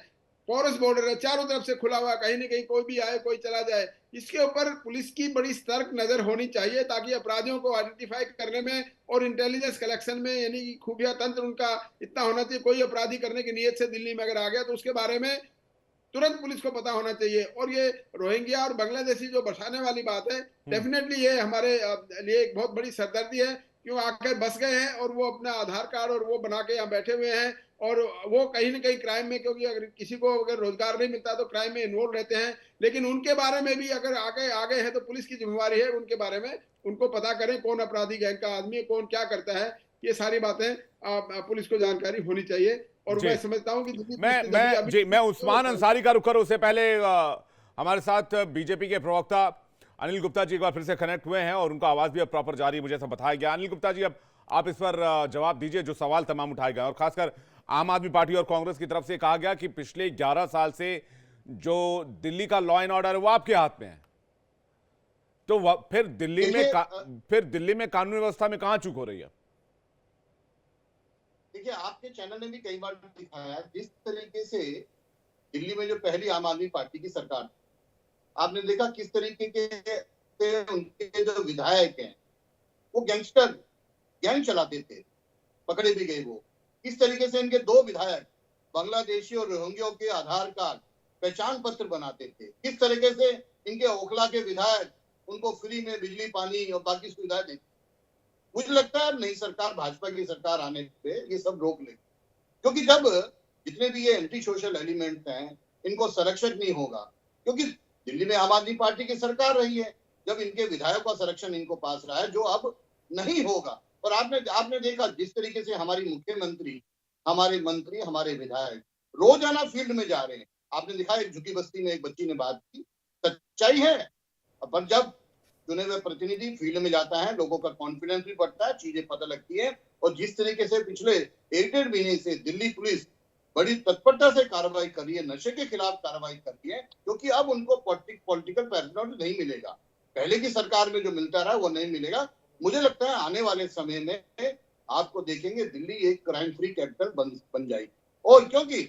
फॉरेस्ट बॉर्डर है, चारों तरफ से खुला हुआ, कहीं ना कहीं कोई भी आए कोई चला जाए। इसके ऊपर पुलिस की बड़ी सतर्क नजर होनी चाहिए, ताकि अपराधियों को आइडेंटिफाई करने में और इंटेलिजेंस कलेक्शन में, यानी कि खुफिया तंत्र उनका इतना होना चाहिए। कोई अपराधी करने की नीयत से दिल्ली में अगर आ गया तो उसके बारे में तुरंत पुलिस को पता होना चाहिए। और ये रोहिंग्या और बांग्लादेशी जो बसाने वाली बात है, डेफिनेटली ये हमारे लिए एक बहुत बड़ी सरदर्दी है, क्यों आकर बस गए हैं और वो अपना आधार कार्ड और वो बना के यहाँ बैठे हुए हैं, और वो कहीं ना कहीं क्राइम में, क्योंकि अगर किसी को अगर रोजगार नहीं मिलता तो क्राइम में इन्वॉल्व रहते हैं। लेकिन उनके बारे में भी अगर आगे हैं तो पुलिस की जिम्मेवारी है उनके बारे में, उनको पता करें कौन अपराधी गैंग का आदमी है, कौन क्या करता है। ये सारी बातें पुलिस को जानकारी होनी चाहिए। और मैं समझता हूं कि मैं उस्मान अंसारी का रुख करूं, उससे पहले हमारे साथ बीजेपी के प्रवक्ता अनिल गुप्ता जी एक बार फिर से कनेक्ट हुए हैं और उनका आवाज भी अब प्रॉपर जा रही है, मुझे ऐसा बताया गया। अनिल गुप्ता जी, अब आप इस पर जवाब दीजिए जो सवाल तमाम उठाए गए, और खासकर आम आदमी पार्टी और कांग्रेस की तरफ से कहा गया कि पिछले 11 साल से जो दिल्ली का लॉ एंड ऑर्डर है वो आपके हाथ में है, तो फिर दिल्ली में कानून व्यवस्था में कहां चूक हो रही है? देखिए, आपके चैनल ने भी कई बार दिखाया जिस तरीके से दिल्ली में जो पहली आम आदमी पार्टी की सरकार, आपने देखा किस तरीके के उनके जो विधायक हैं वो गैंग चलाते थे, पकड़े भी गए। वो इस तरीके से इनके 2 विधायक बांग्लादेशी और रोहिंग्यों के आधार कार्ड, पहचान पत्र बनाते थे। किस तरीके से इनके ओखला के विधायक उनको फ्री में बिजली, पानी और बाकी सुविधाएं देते। मुझे लगता है नई सरकार, भाजपा की सरकार आने पे ये सब रोक लेगी, क्योंकि जब जितने भी ये एंटी सोशल एलिमेंट हैं इनको संरक्षण नहीं होगा, क्योंकि दिल्ली में आम आदमी पार्टी की सरकार रही है, जब इनके विधायकों का संरक्षण इनको पास रहा है, जो अब नहीं होगा। और आपने देखा जिस तरीके से हमारी मुख्यमंत्री, हमारे मंत्री, हमारे विधायक रोजाना फील्ड में जा रहे हैं। आपने देखा एक झुकी बस्ती में एक बच्ची ने बात की, सच्चाई है। पर जब चुने हुए प्रतिनिधि फील्ड में जाता है, लोगों का कॉन्फिडेंस भी बढ़ता है, चीजें पता लगती है। और जिस तरीके से पिछले 1-1.5 महीने से दिल्ली पुलिस बड़ी तत्परता से कार्रवाई कर रही है, नशे के खिलाफ कार्रवाई कर रही है, क्योंकि अब उनको पॉलिटिकल पैरानॉइड नहीं मिलेगा। पहले की सरकार में जो मिलता रहा वो नहीं मिलेगा। मुझे लगता है आने वाले समय में आपको देखेंगे दिल्ली एक क्राइम फ्री कैपिटल बन जाएगी। और क्योंकि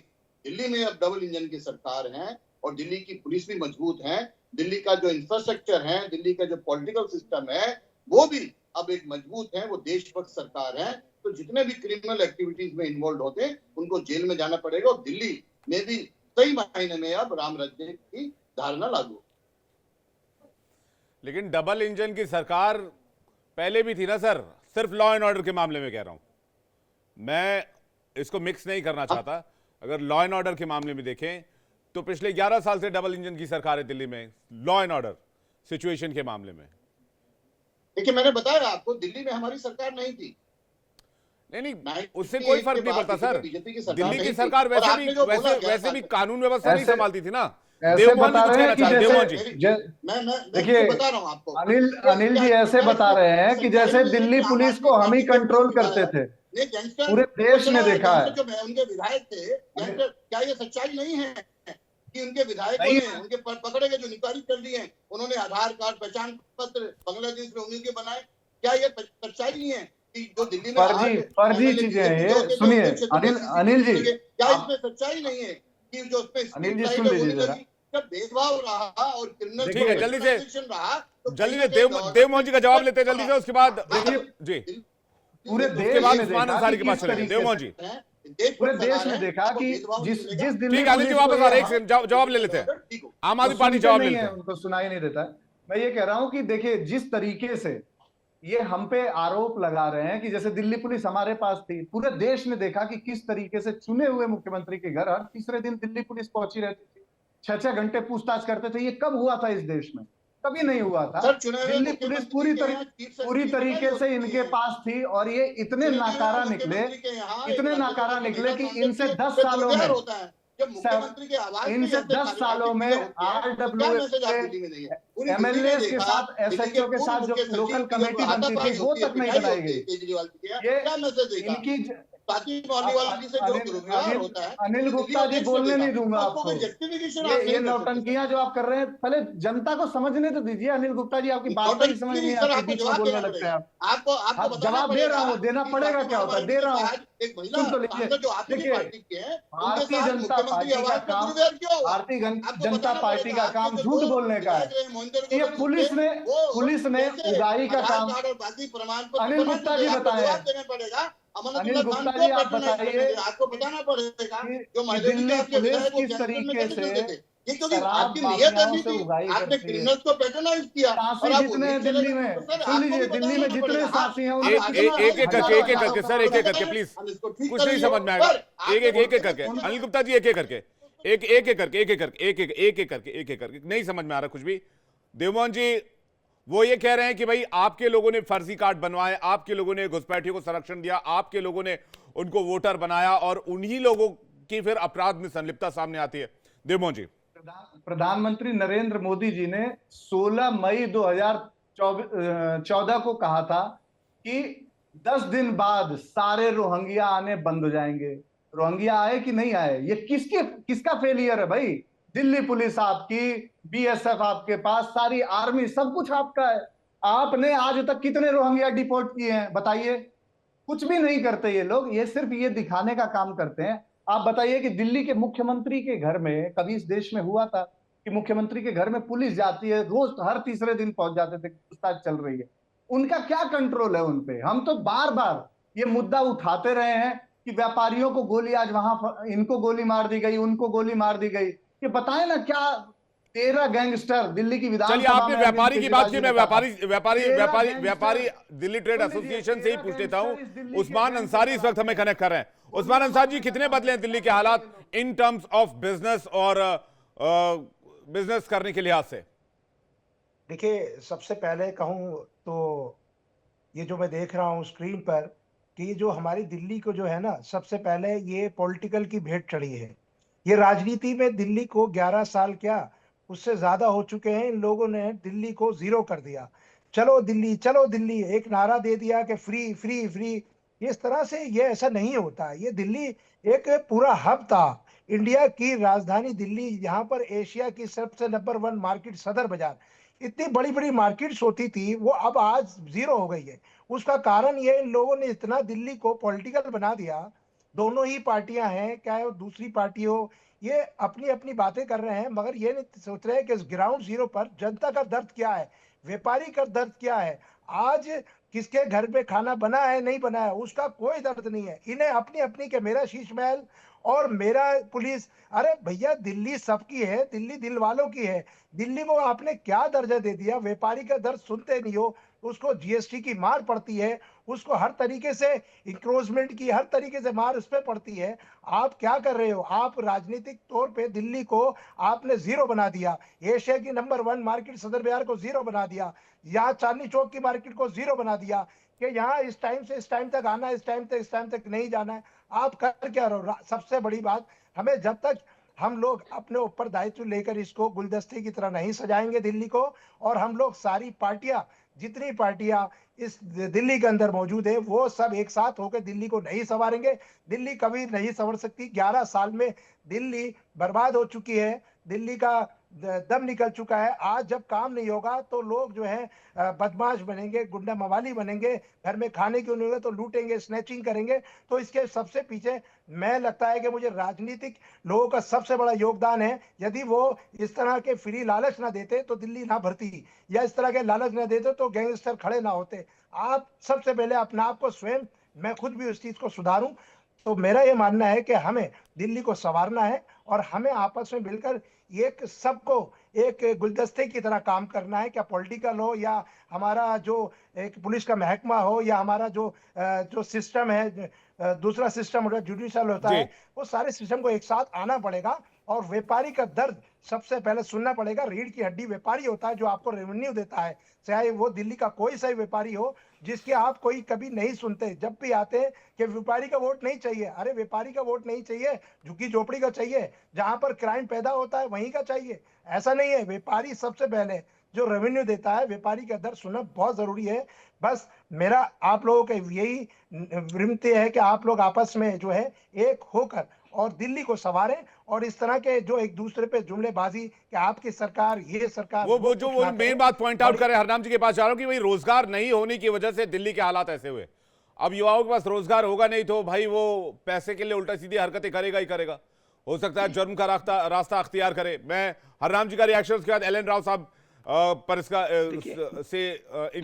दिल्ली में अब डबल इंजन की सरकार है और दिल्ली की पुलिस भी मजबूत है, दिल्ली का जो इंफ्रास्ट्रक्चर है, दिल्ली का जो पॉलिटिकल सिस्टम है, वो भी अब एक मजबूत है, वो देशभक्त सरकार है। तो जितने भी क्रिमिनल एक्टिविटीज में इन्वॉल्व होते हैं उनको जेल में जाना पड़ेगा। और दिल्ली में भी सही मायने में अब राम राज्य की धारणा लागू। लेकिन डबल इंजन की सरकार पहले भी थी ना सर, सिर्फ लॉ एंड ऑर्डर के मामले में कह रहा हूं मैं, इसको मिक्स नहीं करना चाहता। अगर लॉ एंड ऑर्डर के मामले में देखें तो पिछले 11 साल से डबल इंजन की सरकार है दिल्ली में लॉ एंड ऑर्डर सिचुएशन के मामले में। देखिए, मैंने बताया आपको दिल्ली में हमारी सरकार नहीं थी। नहीं, उससे कोई फर्क नहीं पड़ता सर। दिल्ली की सरकार वैसे भी कानून व्यवस्था नहीं संभालती थी ना। ऐसे बता रहे हैं कि जैसे देखिए बता रहा हूँ आपको, अनिल जी ऐसे बता रहे हैं कि जैसे दिल्ली पुलिस को हम ही कंट्रोल करते थे। पूरे देश ने देखा है जो उनके विधायक थे, क्या ये सच्चाई नहीं है कि उनके विधायकों ने उनके पकड़े गए, जो निकाली कर दिए, उन्होंने आधार कार्ड, पहचान पत्र बांग्लादेश में उन्हीं के बनाए? क्या ये सच्चाई नहीं है कि जो दिल्ली में फर्जी चीजें हैं ये? सुनिए अनिल जी, क्या इसमें सच्चाई नहीं है कि जो उसमें अनिल जी सुन लीजिए जरा। जब भेदभाव रहा और क्रिमिनल ठीक है, जल्दी से रहा तो जल्दी से देवमोहन जी का जवाब लेते हैं जल्दी से, उसके बाद जी पूरे उसके देश बाद में उस्मान देखा अंसारी कि के पास किस चलेंगे। तरीके देवमोहन से जी पूरे देश में देखा कि जिस दिल्ली ठीक है, आदित्य पुलिस वापस को आ रहे ये- हैं, एक सेकंड, जवाब ले लेते हैं। आम आदमी पार्टी सुनते जवाब ले नहीं लेते है, हैं। उनको सुनाई नहीं देता है। मैं ये कह रहा हूं कि देखिए जिस तरीके से ये हम पे आरोप लगा रहे हैं कि जैसे दिल्ली पुलिस हमारे पास थी, पूरे देश ने देखा कि किस तरीके से चुने हुए मुख्यमंत्री के घर हर तीसरे दिन दिल्ली पुलिस पहुंची रहती थी, 6-6 घंटे पूछताछ करते थे। ये कब हुआ था इस देश में? कभी नहीं हुआ था। सर, चुने हुए दिल्ली पुलिस पूरी तरीके से इनके पास थी और ये इतने नाकारा निकले कि इनसे 10 सालों में इनसे 10 सालों में RWA MLA के साथ SHO के साथ जो लोकल कमेटी बनती थी वो तक नहीं बनाई गई। ये इनकी अनिल गुप्ता जी बोलने नहीं दूंगा आपको। ये नौटंकियां जो आप कर रहे हैं, पहले जनता को समझने तो दीजिए। अनिल गुप्ता जी आपकी बात नहीं समझ नहीं आती, बीच में बोलने लगते हैं आप। जवाब दे रहा हूँ, देना पड़ेगा, क्या होता है, दे रहा हूँ, सुन तो लीजिए। देखिए भारतीय जनता पार्टी का काम, झूठ बोलने का है। ये पुलिस ने उगाही का काम, अनिल गुप्ता जी बताए। अनिल गुप्ता जी आप बताइए, आपको बताना पड़ेगा जो दिल्ली पुलिस किस तरीके से आपकी नियत आपने क्रिमिनल्स को पैटर्नाइज किया। सांसी जितने हैं दिल्ली में, सुन लीजिए, दिल्ली में जितने सांसी हैं एक एक करके सर, एक एक करके प्लीज, कुछ नहीं समझ में आएगा। एक एक करके अनिल गुप्ता जी, एक एक करके नहीं समझ में आ रहा कुछ भी। देवमोहन जी वो ये कह रहे हैं कि भाई आपके लोगों ने फर्जी कार्ड बनवाए, आपके लोगों ने घुसपैठियों को संरक्षण दिया, आपके लोगों ने उनको वोटर बनाया और उन्हीं लोगों की फिर अपराध में संलिप्तता सामने आती है। देवमोहन जी, प्रधानमंत्री नरेंद्र मोदी जी ने 16 मई 2014 को कहा था कि 10 दिन बाद सारे रोहिंग्या आने बंद हो जाएंगे। रोहिंग्या आए कि नहीं आए? ये किसका फेलियर है भाई? दिल्ली पुलिस आपकी, BSF आपके पास, सारी आर्मी, सब कुछ आपका है। आपने आज तक कितने रोहिंग्या डिपोर्ट किए हैं बताइए? कुछ भी नहीं करते ये लोग, ये सिर्फ ये दिखाने का काम करते हैं। आप बताइए कि दिल्ली के मुख्यमंत्री के घर में कभी इस देश में हुआ था कि मुख्यमंत्री के घर में पुलिस जाती है? रोज हर तीसरे दिन पहुंच जाते थे, पूछताछ चल रही है। उनका क्या कंट्रोल है उन पे? हम तो बार बार ये मुद्दा उठाते रहे हैं कि व्यापारियों को गोली, आज वहां इनको गोली मार दी गई, उनको गोली मार दी गई। ये बताएं ना, क्या 13 गैंगस्टर दिल्ली की विधानसभा में। चलिए आपने व्यापारी की बात की, मैं व्यापारी दिल्ली ट्रेड एसोसिएशन से ही पूछ लेता हूं। उस्मान अंसारी इस वक्त हमें कनेक्ट कर रहे हैं। उस्मान अंसारी जी, कितने बदले हैं दिल्ली के हालात इन टर्म्स ऑफ बिजनेस और बिजनेस करने के लिहाज से? देखिए, सबसे पहले कहूं तो ये जो मैं देख रहा हूं स्क्रीन पर कि ये जो हमारी दिल्ली को जो है ना, सबसे पहले ये पॉलिटिकल की भेंट चढ़ी है। ये राजनीति में दिल्ली को 11 साल क्या उससे ज्यादा हो चुके हैं। इन लोगों ने दिल्ली को जीरो कर दिया। चलो दिल्ली, चलो दिल्ली, एक नारा दे दिया कि फ्री फ्री फ्री। इस तरह से ये ऐसा नहीं होता। ये दिल्ली एक पूरा हब था, इंडिया की राजधानी दिल्ली, यहाँ पर एशिया की सबसे नंबर 1 मार्केट, सदर बाजार, इतनी बड़ी बड़ी मार्केट्स होती थी, वो अब आज जीरो हो गई है। उसका कारण ये, इन लोगों ने इतना दिल्ली को पॉलिटिकल बना दिया। दोनों ही पार्टियां हैं, चाहे वो दूसरी पार्टी हो, ये अपनी अपनी बातें कर रहे हैं, मगर ये नहीं सोच रहे कि ग्राउंड जीरो पर जनता का दर्द क्या है, व्यापारी का दर्द क्या है, आज किसके घर पे खाना बना है नहीं बना है, उसका कोई दर्द नहीं है। इन्हें अपनी अपनी के मेरा शीश महल और मेरा पुलिस। अरे भैया, दिल्ली सबकी है, दिल्ली दिल वालों की है। दिल्ली को आपने क्या दर्जा दे दिया? व्यापारी का दर्द सुनते नहीं हो, उसको GST की मार पड़ती है, उसको हर तरीके से इंक्रोचमेंट की हर तरीके से मार उस पर पड़ती है। आप क्या कर रहे हो? आप राजनीतिक तौर पे दिल्ली को आपने जीरो बना दिया। एशिया की नंबर 1 मार्केट सदर बाजार को जीरो बना दिया। यहाँ चांदनी चौक की मार्केट को जीरो बना दिया कि यहाँ इस टाइम से इस टाइम तक आना, इस टाइम तक नहीं जाना है। आप कर क्या रहे हो? सबसे बड़ी बात, हमें जब तक हम लोग अपने ऊपर दायित्व लेकर इसको गुलदस्ते की तरह नहीं सजाएंगे दिल्ली को, और हम लोग सारी पार्टियां, जितनी पार्टियां इस दिल्ली के अंदर मौजूद है, वो सब एक साथ होकर दिल्ली को नहीं संवारेंगे। दिल्ली कभी नहीं संवर सकती। 11 साल में दिल्ली बर्बाद हो चुकी है। दिल्ली का दम निकल चुका है। आज जब काम नहीं होगा तो लोग जो है बदमाश बनेंगे, गुंडा मवाली बनेंगे, घर में खाने क्यों नहीं होगा तो लूटेंगे, स्नैचिंग करेंगे। तो इसके सबसे पीछे मैं लगता है कि मुझे राजनीतिक लोगों का सबसे बड़ा योगदान है। यदि वो इस तरह के फ्री लालच ना देते तो दिल्ली ना भरती, या इस तरह के लालच ना देते तो गैंगस्टर खड़े ना होते। आप सबसे पहले अपने आप को स्वयं, मैं खुद भी उस चीज को सुधारूं। तो मेरा ये मानना है कि हमें दिल्ली को संवारना है और हमें आपस में मिलकर एक सबको एक गुलदस्ते की तरह काम करना है। क्या पॉलिटिकल हो या हमारा जो एक पुलिस का महकमा हो या हमारा जो सिस्टम है, दूसरा सिस्टम होता है जुडिशल होता जी। है, वो सारे सिस्टम को एक साथ आना पड़ेगा और व्यापारी का दर्द सबसे पहले सुनना पड़ेगा। रीढ़ की हड्डी व्यापारी होता है जो आपको रेवेन्यू देता है, चाहे वो दिल्ली का कोई सा व्यापारी हो जिसके आप कोई कभी नहीं सुनते। जब भी आते हैं कि व्यापारी का वोट नहीं चाहिए, अरे व्यापारी का वोट नहीं चाहिए, झुग्गी झोपड़ी का चाहिए, जहां पर क्राइम पैदा होता है वहीं का चाहिए। ऐसा नहीं है, व्यापारी सबसे पहले जो रेवेन्यू देता है, व्यापारी का दर सुनना बहुत जरूरी है। बस मेरा आप लोगों का यही विनती है कि आप लोग आपस में जो है एक होकर और दिल्ली को संवारें और इस तरह के जो एक दूसरे पे जुमलेबाजी कि आपकी सरकार, ये सरकार, वो जो कुछ वो ना मेन करें। बात पॉइंट आउट और करे हरनाम जी के पास जा रहा हूं कि भाई रोजगार नहीं होने की वजह से दिल्ली के हालात ऐसे हुए। अब युवाओं के पास रोजगार होगा नहीं तो भाई वो पैसे के लिए उल्टा सीधी हरकतें करेगा ही करेगा। हो सकता है जुर्म का रास्ता अख्तियार करे। मैं हरनाम जी का रिएक्शन उसके बाद एल.एन. राव साहब पर इसका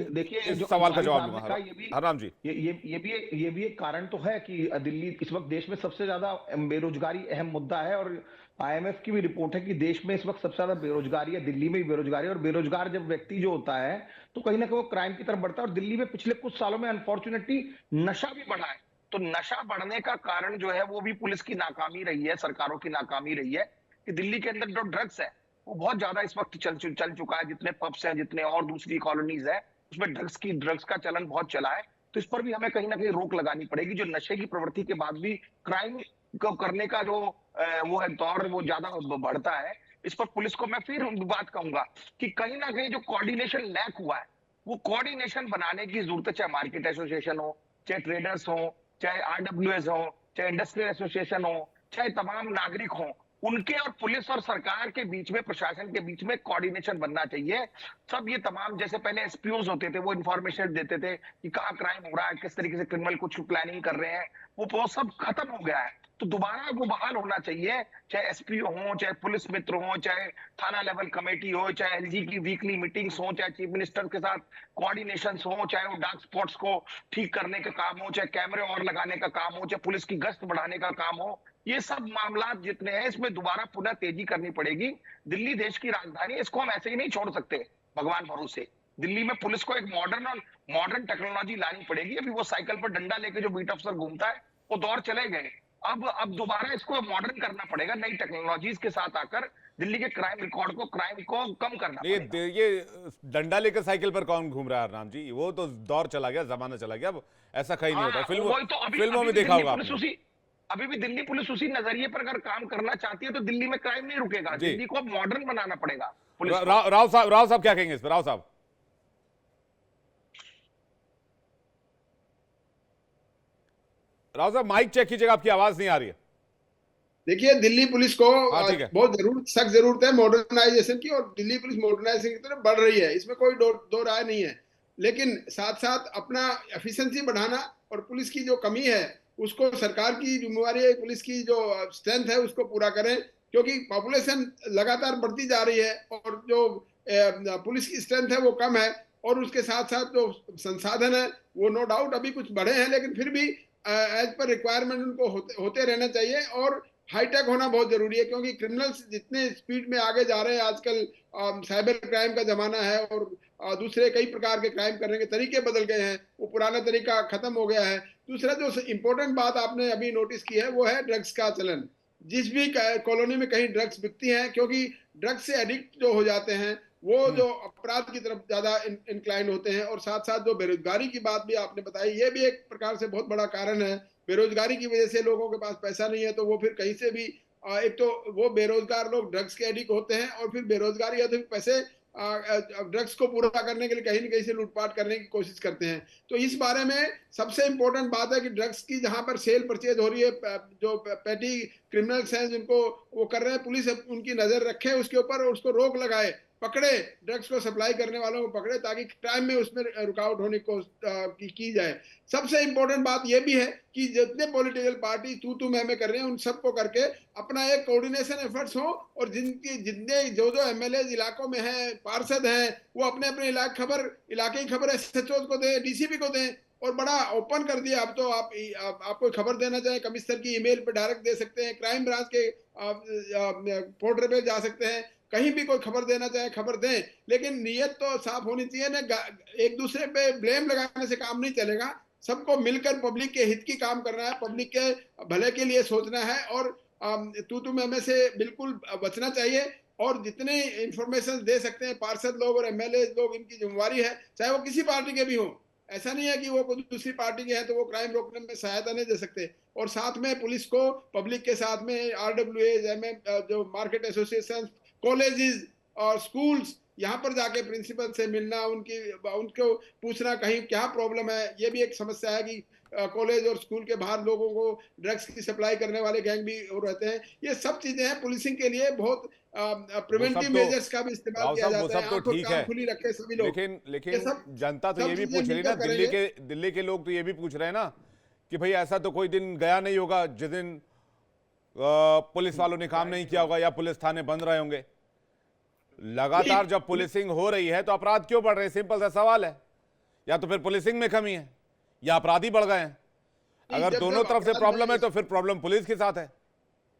देखिए इस जो सवाल का अंसारी जवाब साहब ने दूंगा। कहा, ये भी हरनाम जी, ये भी एक कारण तो है कि दिल्ली इस वक्त देश में सबसे ज्यादा बेरोजगारी अहम मुद्दा है। और आईएमएफ की भी रिपोर्ट है कि देश में इस वक्त सबसे ज्यादा बेरोजगारी है, दिल्ली में भी बेरोजगारी है। और बेरोजगार जब व्यक्ति जो होता है तो कहीं ना कहीं वो क्राइम की तरफ बढ़ता है। और दिल्ली में पिछले कुछ सालों में अनफॉर्चुनेटली नशा भी बढ़ा है। तो नशा बढ़ने का कारण जो है वो भी पुलिस की नाकामी रही है, सरकारों की नाकामी रही है कि दिल्ली के अंदर जो ड्रग्स है वो बहुत ज्यादा इस वक्त चल चुका है। जितने पब्स हैं, जितने और दूसरी कॉलोनीज है, उसमें ड्रग्स का चलन बहुत चला है। तो इस पर भी हमें कहीं ना कहीं रोक लगानी पड़ेगी। जो नशे की प्रवृत्ति के बाद भी क्राइम को करने का जो वो है दौर, वो ज्यादा बढ़ता है। इस पर पुलिस को मैं फिर बात कहूंगा कि कहीं ना कहीं जो कोऑर्डिनेशन लैक हुआ है, वो कोऑर्डिनेशन बनाने की जरूरत है। चाहे मार्केट एसोसिएशन हो, चाहे ट्रेडर्स हो, चाहे आरडब्ल्यूएस हो, चाहे इंडस्ट्रियल एसोसिएशन हो, चाहे तमाम नागरिक हो, उनके और पुलिस और सरकार के बीच में, प्रशासन के बीच में कोऑर्डिनेशन बनना चाहिए। सब ये तमाम, जैसे पहले एसपीओज होते थे, वो इंफॉर्मेशन देते थे कि कहाँ क्राइम हो रहा है, किस तरीके से क्रिमिनल कुछ प्लानिंग कर रहे हैं, वो सब खत्म हो गया है। तो दोबारा वो बहाल होना चाहिए। चाहे एसपीओ हो, चाहे पुलिस मित्र हो, चाहे थाना लेवल कमेटी हो, चाहे एलजी की वीकली मीटिंग्स हो, चाहे चीफ मिनिस्टर के साथ कोऑर्डिनेशन हो, चाहे वो डार्क स्पॉट्स को ठीक करने का काम हो, चाहे कैमरे और लगाने का काम हो, चाहे पुलिस की गश्त बढ़ाने का काम हो। ये सब मामला जितने हैं, इसमें दोबारा पुनः तेजी करनी पड़ेगी। दिल्ली देश की राजधानी, इसको हम ऐसे ही नहीं छोड़ सकते भगवान भरोसे। दिल्ली में पुलिस को एक मॉडर्न टेक्नोलॉजी लानी पड़ेगी। अभी वो साइकिल पर डंडा लेके जो बीट अफसर घूमता है, वो दौर चले गए। अब दोबारा इसको मॉडर्न करना पड़ेगा, नई टेक्नोलॉजीज के साथ आकर दिल्ली के क्राइम को कम करना पड़ेगा। ये डंडा लेकर साइकिल पर कौन घूम रहा है हरनाम जी? वो तो दौर चला गया, जमाना चला गया। अब ऐसा कहीं नहीं होता। फिल्मों में देखा होगा आपने। अभी भी दिल्ली पुलिस उसी नजरिए पर अगर काम करना चाहती है तो दिल्ली में क्राइम नहीं रुकेगा। दिल्ली को अब मॉडर्न बनाना पड़ेगा पुलिस को। राव साहब क्या कहेंगे इस पर? राव साहब, माइक चेक कीजिएगा, आपकी आवाज नहीं आ रही है। देखिए, दिल्ली पुलिस को ठीक है। बहुत सख्त जरूरत है मॉडर्नाइजेशन की, और दिल्ली पुलिस मॉडर्नाइजेशन की तरफ बढ़ रही है, इसमें कोई दो राय नहीं है। लेकिन साथ साथ अपना एफिशिएंसी बढ़ाना और पुलिस की जो कमी है उसको, सरकार की जिम्मेवारी है पुलिस की जो स्ट्रेंथ है उसको पूरा करें, क्योंकि पॉपुलेशन लगातार बढ़ती जा रही है और जो पुलिस की स्ट्रेंथ है वो कम है। और उसके साथ साथ जो संसाधन है वो नो डाउट अभी कुछ बढ़े हैं, लेकिन फिर भी एज पर रिक्वायरमेंट उनको होते रहना चाहिए। और हाईटेक होना बहुत जरूरी है, क्योंकि क्रिमिनल्स जितने स्पीड में आगे जा रहे हैं, आजकल साइबर क्राइम का जमाना है और दूसरे कई प्रकार के क्राइम करने के तरीके बदल गए हैं, वो पुराना तरीका खत्म हो गया है। दूसरा जो इम्पोर्टेंट बात आपने अभी नोटिस की है वो है ड्रग्स का चलन। जिस भी कॉलोनी में कहीं ड्रग्स बिकती हैं, क्योंकि ड्रग्स से एडिक्ट जो हो जाते हैं वो जो अपराध की तरफ ज्यादा इंक्लाइन होते हैं। और साथ साथ जो बेरोजगारी की बात भी आपने बताई, ये भी एक प्रकार से बहुत बड़ा कारण है। बेरोजगारी की वजह से लोगों के पास पैसा नहीं है, तो वो फिर कहीं से भी एक तो वो बेरोजगार लोग ड्रग्स के एडिक्ट होते हैं, और फिर बेरोजगारी या तो पैसे ड्रग्स को पूरा करने के लिए कहीं न कहीं से लूटपाट करने की कोशिश करते हैं। तो इस बारे में सबसे इम्पोर्टेंट बात है कि ड्रग्स की जहां पर सेल परचेज हो रही है, जो पैटी क्रिमिनल्स हैं जिनको वो कर रहे हैं, पुलिस उनकी नजर रखे उसके ऊपर और उसको रोक लगाए, पकड़े, ड्रग्स को सप्लाई करने वालों को पकड़े, ताकि क्राइम में उसमें रुकावट होने को की जाए। सबसे इंपॉर्टेंट बात यह भी है कि जितने पॉलिटिकल पार्टी तू मैं कर रहे हैं, उन सबको करके अपना एक कोऑर्डिनेशन एफर्ट्स हो, और जितने जो एमएलए इलाकों में हैं, पार्षद हैं, वो अपने अपने इलाके की खबर एसएचओ को दें, डीसीपी को दें, और बड़ा ओपन कर दिया। अब तो आप कोई खबर देना चाहें कमिश्नर की ईमेल पे डायरेक्ट दे सकते हैं, क्राइम ब्रांच के पोर्टल पे जा सकते हैं, कहीं भी कोई खबर देना चाहे खबर दें, लेकिन नीयत तो साफ होनी चाहिए ना। एक दूसरे पे ब्लेम लगाने से काम नहीं चलेगा, सबको मिलकर पब्लिक के हित की काम करना है, पब्लिक के भले के लिए सोचना है, और तू मैं से बिल्कुल बचना चाहिए। और जितने इंफॉर्मेशन दे सकते हैं पार्षद लोग और एमएलए लोग, इनकी जिम्मेवारी है, चाहे वो किसी पार्टी के भी हों। ऐसा नहीं है कि वो कोई दूसरी पार्टी के हैं तो वो क्राइम रोकने में सहायता नहीं दे सकते। और साथ में पुलिस को पब्लिक के साथ में RWA, जो मार्केट एसोसिएशन, कॉलेजेस और स्कूल्स, यहाँ पर जाके प्रिंसिपल से मिलना, उनको पूछना कहीं क्या प्रॉब्लम है। ये भी एक समस्या है कि कॉलेज और स्कूल के बाहर लोगों को ड्रग्स की सप्लाई करने वाले गैंग भी रहते हैं। ये सब चीजें हैं, पुलिसिंग के लिए बहुत प्रिवेंटिव मेजर्स का भी इस्तेमाल किया जाता है। तो ठीक है, खुली रखे सभी लोग। लेकिन जनता तो ये भी पूछ रही है ना, दिल्ली के लोग तो ये भी पूछ रहे हैं ना कि भाई ऐसा तो कोई दिन गया नहीं होगा जिस दिन पुलिस वालों ने काम नहीं किया होगा या पुलिस थाने बंद रहे होंगे। लगातार जब पुलिसिंग हो रही है तो अपराध क्यों बढ़ रहे हैं? सिंपल सा सवाल है। या तो फिर पुलिसिंग में कमी है या अपराधी बढ़ गए हैं। अगर दोनों तरफ से प्रॉब्लम है तो फिर प्रॉब्लम पुलिस के साथ है।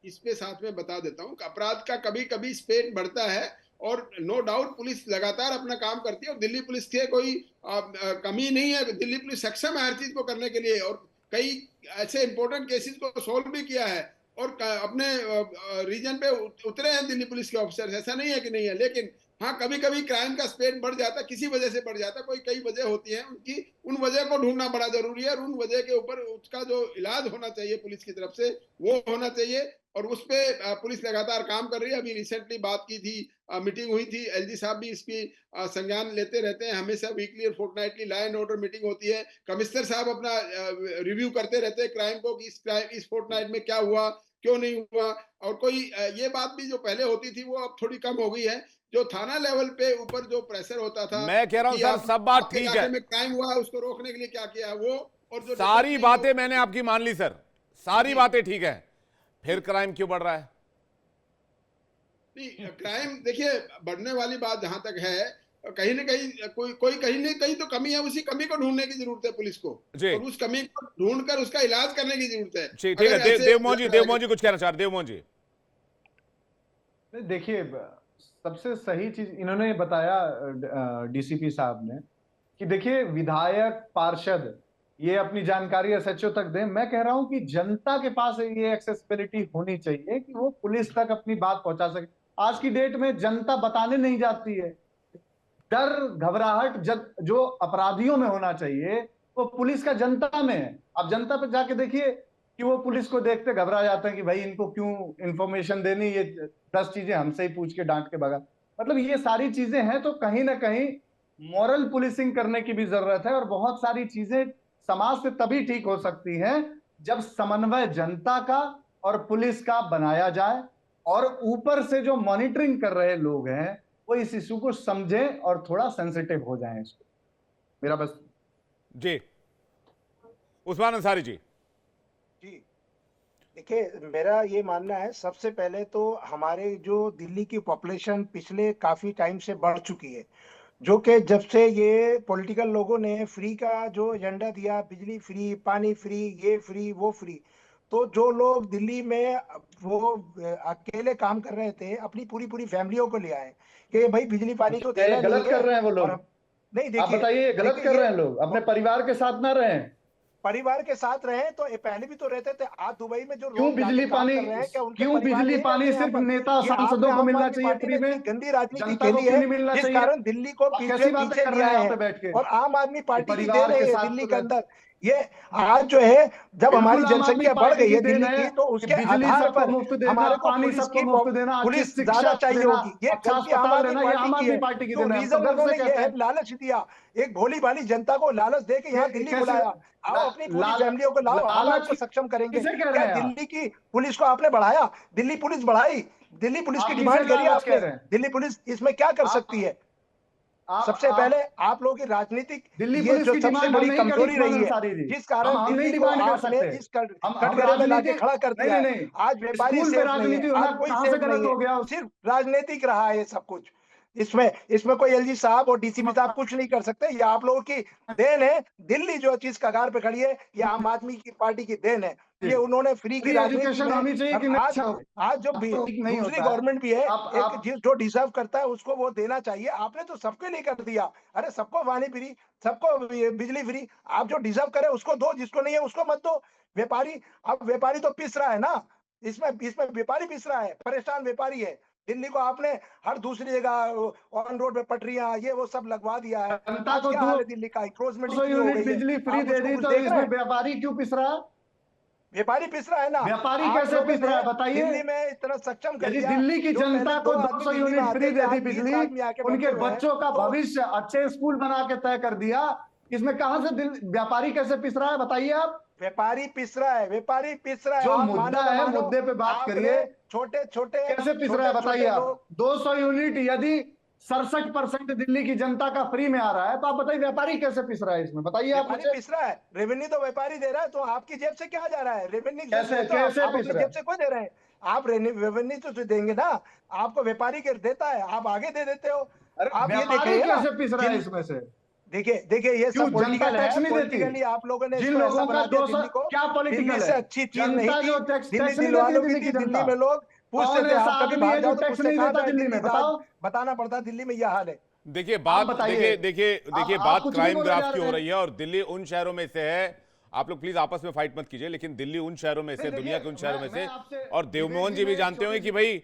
इसमें साथ में बता देता हूं, अपराध का कभी कभी स्पीड बढ़ता है, और नो डाउट पुलिस लगातार अपना काम करती है, और दिल्ली पुलिस के कोई कमी नहीं है। दिल्ली पुलिस सक्षम है हर चीज को करने के लिए, और कई ऐसे इंपॉर्टेंट केसेस को सोल्व भी किया है, और अपने रीजन पे उतरे हैं दिल्ली पुलिस के ऑफिसर्स। ऐसा नहीं है कि नहीं है, लेकिन हाँ, कभी कभी क्राइम का स्पीड बढ़ जाता है, किसी वजह से बढ़ जाता है। कई वजह होती हैं उनकी, उन वजह को ढूंढना बड़ा जरूरी है, और उन वजह के ऊपर उसका जो इलाज होना चाहिए पुलिस की तरफ से वो होना चाहिए, और उस पे पुलिस लगातार काम कर रही है। अभी रिसेंटली बात की थी, मीटिंग हुई थी, एलजी साहब भी इसकी संज्ञान लेते रहते हैं, हमेशा वीकली और fortnightly law and order meeting होती है। कमिश्नर साहब अपना रिव्यू करते रहते हैं क्राइम को, कि इस फोर्टनाइट में क्या हुआ, क्यों नहीं हुआ। और कोई ये बात भी जो पहले होती थी वो अब थोड़ी कम हो गई है। जो थाना लेवल पे ऊपर जो प्रेशर होता था, मैं कह रहा हूं सर, सब बात ठीक है, में क्राइम हुआ उसको रोकने के लिए क्या किया वो, और जो सारी बातें मैंने आपकी मान ली सर, सारी बातें ठीक है, फिर क्राइम क्यों बढ़ रहा है? नहीं, क्राइम देखिए बढ़ने वाली बात जहां तक है, कहीं ना कहीं कोई कहीं ना कहीं तो कमी है, उसी कमी को ढूंढने की जरूरत है पुलिस को, और उस कमी को ढूंढकर उसका इलाज करने की जरूरत है। ठीक है, देवमोहन जी कुछ कहना चाह रहे? देवमोहन जी देखिए, सबसे सही चीज इन्होंने बताया डीसीपी साहब ने कि देखिए विधायक, पार्षद ये अपनी जानकारी एसएचओ तक दें। मैं कह रहा हूं कि जनता के पास ये एक्सेसिबिलिटी होनी चाहिए कि वो पुलिस तक अपनी बात पहुंचा सके। आज की डेट में जनता बताने नहीं जाती है। डर, घबराहट जो अपराधियों में होना चाहिए वो पुलिस का जनता में है। अब जनता पे जाके देखिए कि वो पुलिस को देखते घबरा जाते हैं कि भाई इनको क्यों इंफॉर्मेशन देनी, ये 10 चीजें हमसे ही पूछ के डांट के भगा। मतलब ये सारी चीजें हैं, तो कहीं ना कहीं मॉरल पुलिसिंग करने की भी जरूरत है। और बहुत सारी चीजें समाज से तभी ठीक हो सकती हैं जब समन्वय जनता का और पुलिस का बनाया जाए, और ऊपर से जो मॉनिटरिंग कर रहे लोग हैं वो इस इशू को समझें और थोड़ा सेंसिटिव हो जाएं इसको। मेरा बस जी। उस्मान अंसारी जी। देखिए, मेरा ये मानना है, सबसे पहले तो हमारे जो दिल्ली की पॉपुलेशन पिछले काफी टाइम से बढ़ चुकी है, जो कि जब से ये पॉलिटिकल लोगों ने फ्री का जो एजेंडा दिया, बिजली फ्री, पानी फ्री, ये फ्री, वो फ्री, तो जो लोग दिल्ली में वो अकेले काम कर रहे थे, अपनी पूरी फैमिलियों को ले आए कि भाई बिजली पानी तो देना गलत कर रहे हैं वो लोग। नहीं, देखिए, आप बताइए, गलत कर रहे हैं लोग, अपने परिवार के साथ ना रहें। परिवार के साथ रहे तो पहले भी तो रहते थे। आज दुबई में जो क्यों बिजली पानी सिर्फ नेता सांसदों को मिलना चाहिए फ्री में? गंदी राजनीति खेली है, जिस कारण दिल्ली को पीछे ले आए हैं, और आम आदमी पार्टी की दे रही है दिल्ली के अंदर ये आज जो है जब हमारी बिल्कुल आम आदमी जनसंख्या बढ़ पार्टी गई की है देन दिल्ली है की, तो कि उसके बिजली आधार सबको पर मुफ्त देना, हमारे को पानी पुलिस सबको की मुफ्त देना, अच्छी पुलिस शिक्षा ज्यादा चाहिए देना, होगी। ये अच्छा गलती आम अस्पताल आदमी देना, ये पार्टी आम की आदमी है। पार्टी की जो देन है। हम तो रीजन गर्व से उन्होंने ये कहते है, हैं लालच दिया, एक भोली भाली जनता को लालच दे के यहाँ ये दिल्ली कैसे बुलाया, आओ अपनी पूरी फैमिलियों को लाओ, हम लालच आपको सक्षम करेंगे। किसे कह क्या रहे हैं आप? दिल्ली की पुलिस को आपने बढ़ाया? दिल्ली पुलिस बढ़ाई? दिल्ली पुलिस की आप किसे डिमांड करी लालच कह आपने? रहे हैं? दिल्ली पुलिस इसमें क्या कर सकती है? सबसे आप पहले आप लोगों की राजनीतिक दिल्ली ये पुलिस जो की सबसे डिमांड हम बड़ी नहीं करी कमजोरी उस्मान रही है, अंसारी जी। जिस कारण हम नहीं दिल्ली को डिमांड कर आपने सकते। इस हम कटघरे में लाके राजनीति खड़ा कर दिया नहीं है। नहीं आज व्यापारी स्कूल में सेफ नहीं है, राजनीति होना आज कोई कहां से सेफ गलत नहीं है, हो गया? सिर्फ राजनीतिक रहा है ये सब कुछ। इसमें कोई एलजी साहब और डीसीपी साहब कुछ नहीं कर सकते। ये आप लोगों की देन है। दिल्ली जो चीज कगार पे खड़ी है, ये आम आदमी की पार्टी की देन है। ये उन्होंने फ्री की फ्री राजनीति एजुकेशन में होनी चाहिए कि हम नहीं? आज अच्छा, आज जो अब तो नहीं दूसरी होता है। गवर्नमेंट भी है, एक आप जो डिजर्व करता है उसको वो देना चाहिए। आपने तो सबके लिए कर दिया। अरे सबको पानी फ्री, सबको बिजली फ्री। आप जो डिजर्व करे उसको दो, जिसको नहीं है उसको मत दो। व्यापारी, अब व्यापारी तो पिस रहा है ना, इसमें इसमें व्यापारी पिस रहा है, परेशान व्यापारी है। दिल्ली को आपने हर दूसरी जगह ऑन रोड में पटरियां ये वो सब लगवा दिया है। जनता आज को क्या हाल है दिल्ली का? इंक्रोचमेंट 200 इतनी हो यूनिट गई है, बिजली फ्री आप दे उसको दी कुछ तो देख रहे इसमें हैं? व्यापारी क्यों पिस रहा है? व्यापारी पिस रहा है ना। व्यापारी आप कैसे लोगों पिस रहा है ने बताइए? दिल्ली में इतना सक्षम कर यदि दिया। दिल्ली की जो पहले जनता को 2 आदमी 200 दिल्ली में यूनिट आते फ्री थे, दे दी आज 20 बिजली, आदमी आके उनके बैठे हुए हैं। बच्चों का तो भविष्य अच्छे स्कूल बना के तय कर दिया, इसमें कहां से व्यापारी कैसे पिस रहा है बताइए आप? व्यापारी पिस रहा है, व्यापारी पिस रहा है। जो आप मुद्दा मानो ना है मानो, मुद्दे पे बात आपने करिए। छोटे छोटे कैसे पिस रहा है बताइए आप? लोग 200 यूनिट यदि 67% दिल्ली की जनता का फ्री में आ रहा है तो आप बताइए व्यापारी कैसे पिस रहा है इसमें? बताइए आप व्यापारी मुझे। पिस रहा है। रेवेन्यू तो व्यापारी दे रहा है, तो आपकी जेब से क्या जा रहा है? रेवेन्यू कैसे तो कैसे आप पिस अपनी रहा जेब है? से क्यों दे रहे हैं? आप रेवेन्यू तो देंगे ना, आपको व्यापारी के देता है, आप आगे दे देते हो। अरे आप ये व्यापारी देखेंगे ना, कैसे पिस रहा है इसमें से? देखिए देखिए ये क्यों सब जनता पॉलिटिकल टैक्स है। नहीं देती? पॉलिटिकली आप लोगों ने जिन इसको ऐसा लोगों का बना दिया 200 दिल्ली को। क्या दिल्ली पॉलिटिकल से है? अच्छी चीज नहीं जनता थी। जो टैक्स दिल्ली टैक्स नहीं दिल देती वालों की दिल्ली थी। की दिल्ली जनता। में लोग पूछते कौन थे, ऐसा आप कभी आदमी है बाहर जो जाओ तो टैक्स पूछते नहीं कहाँ देता पे दिल्ली में? दिल्ली, बताओ। बताना पड़ता दिल्ली में यह हाल है। देखिए बात बताइए। देखिए आप बात कुछ भी क्राइम बोले ग्राफ जा की रहे हो हैं। रही है और दिल्ली उन शहरों में से है। आप लोग प्लीज आपस में फाइट मत कीजिए, लेकिन दिल्ली उन शहरों में से, देखिए, दुनिया के उन शहरों में मैं से, आपसे और देवमोहन जी भी मैं जानते होंगे छोटी कि भाई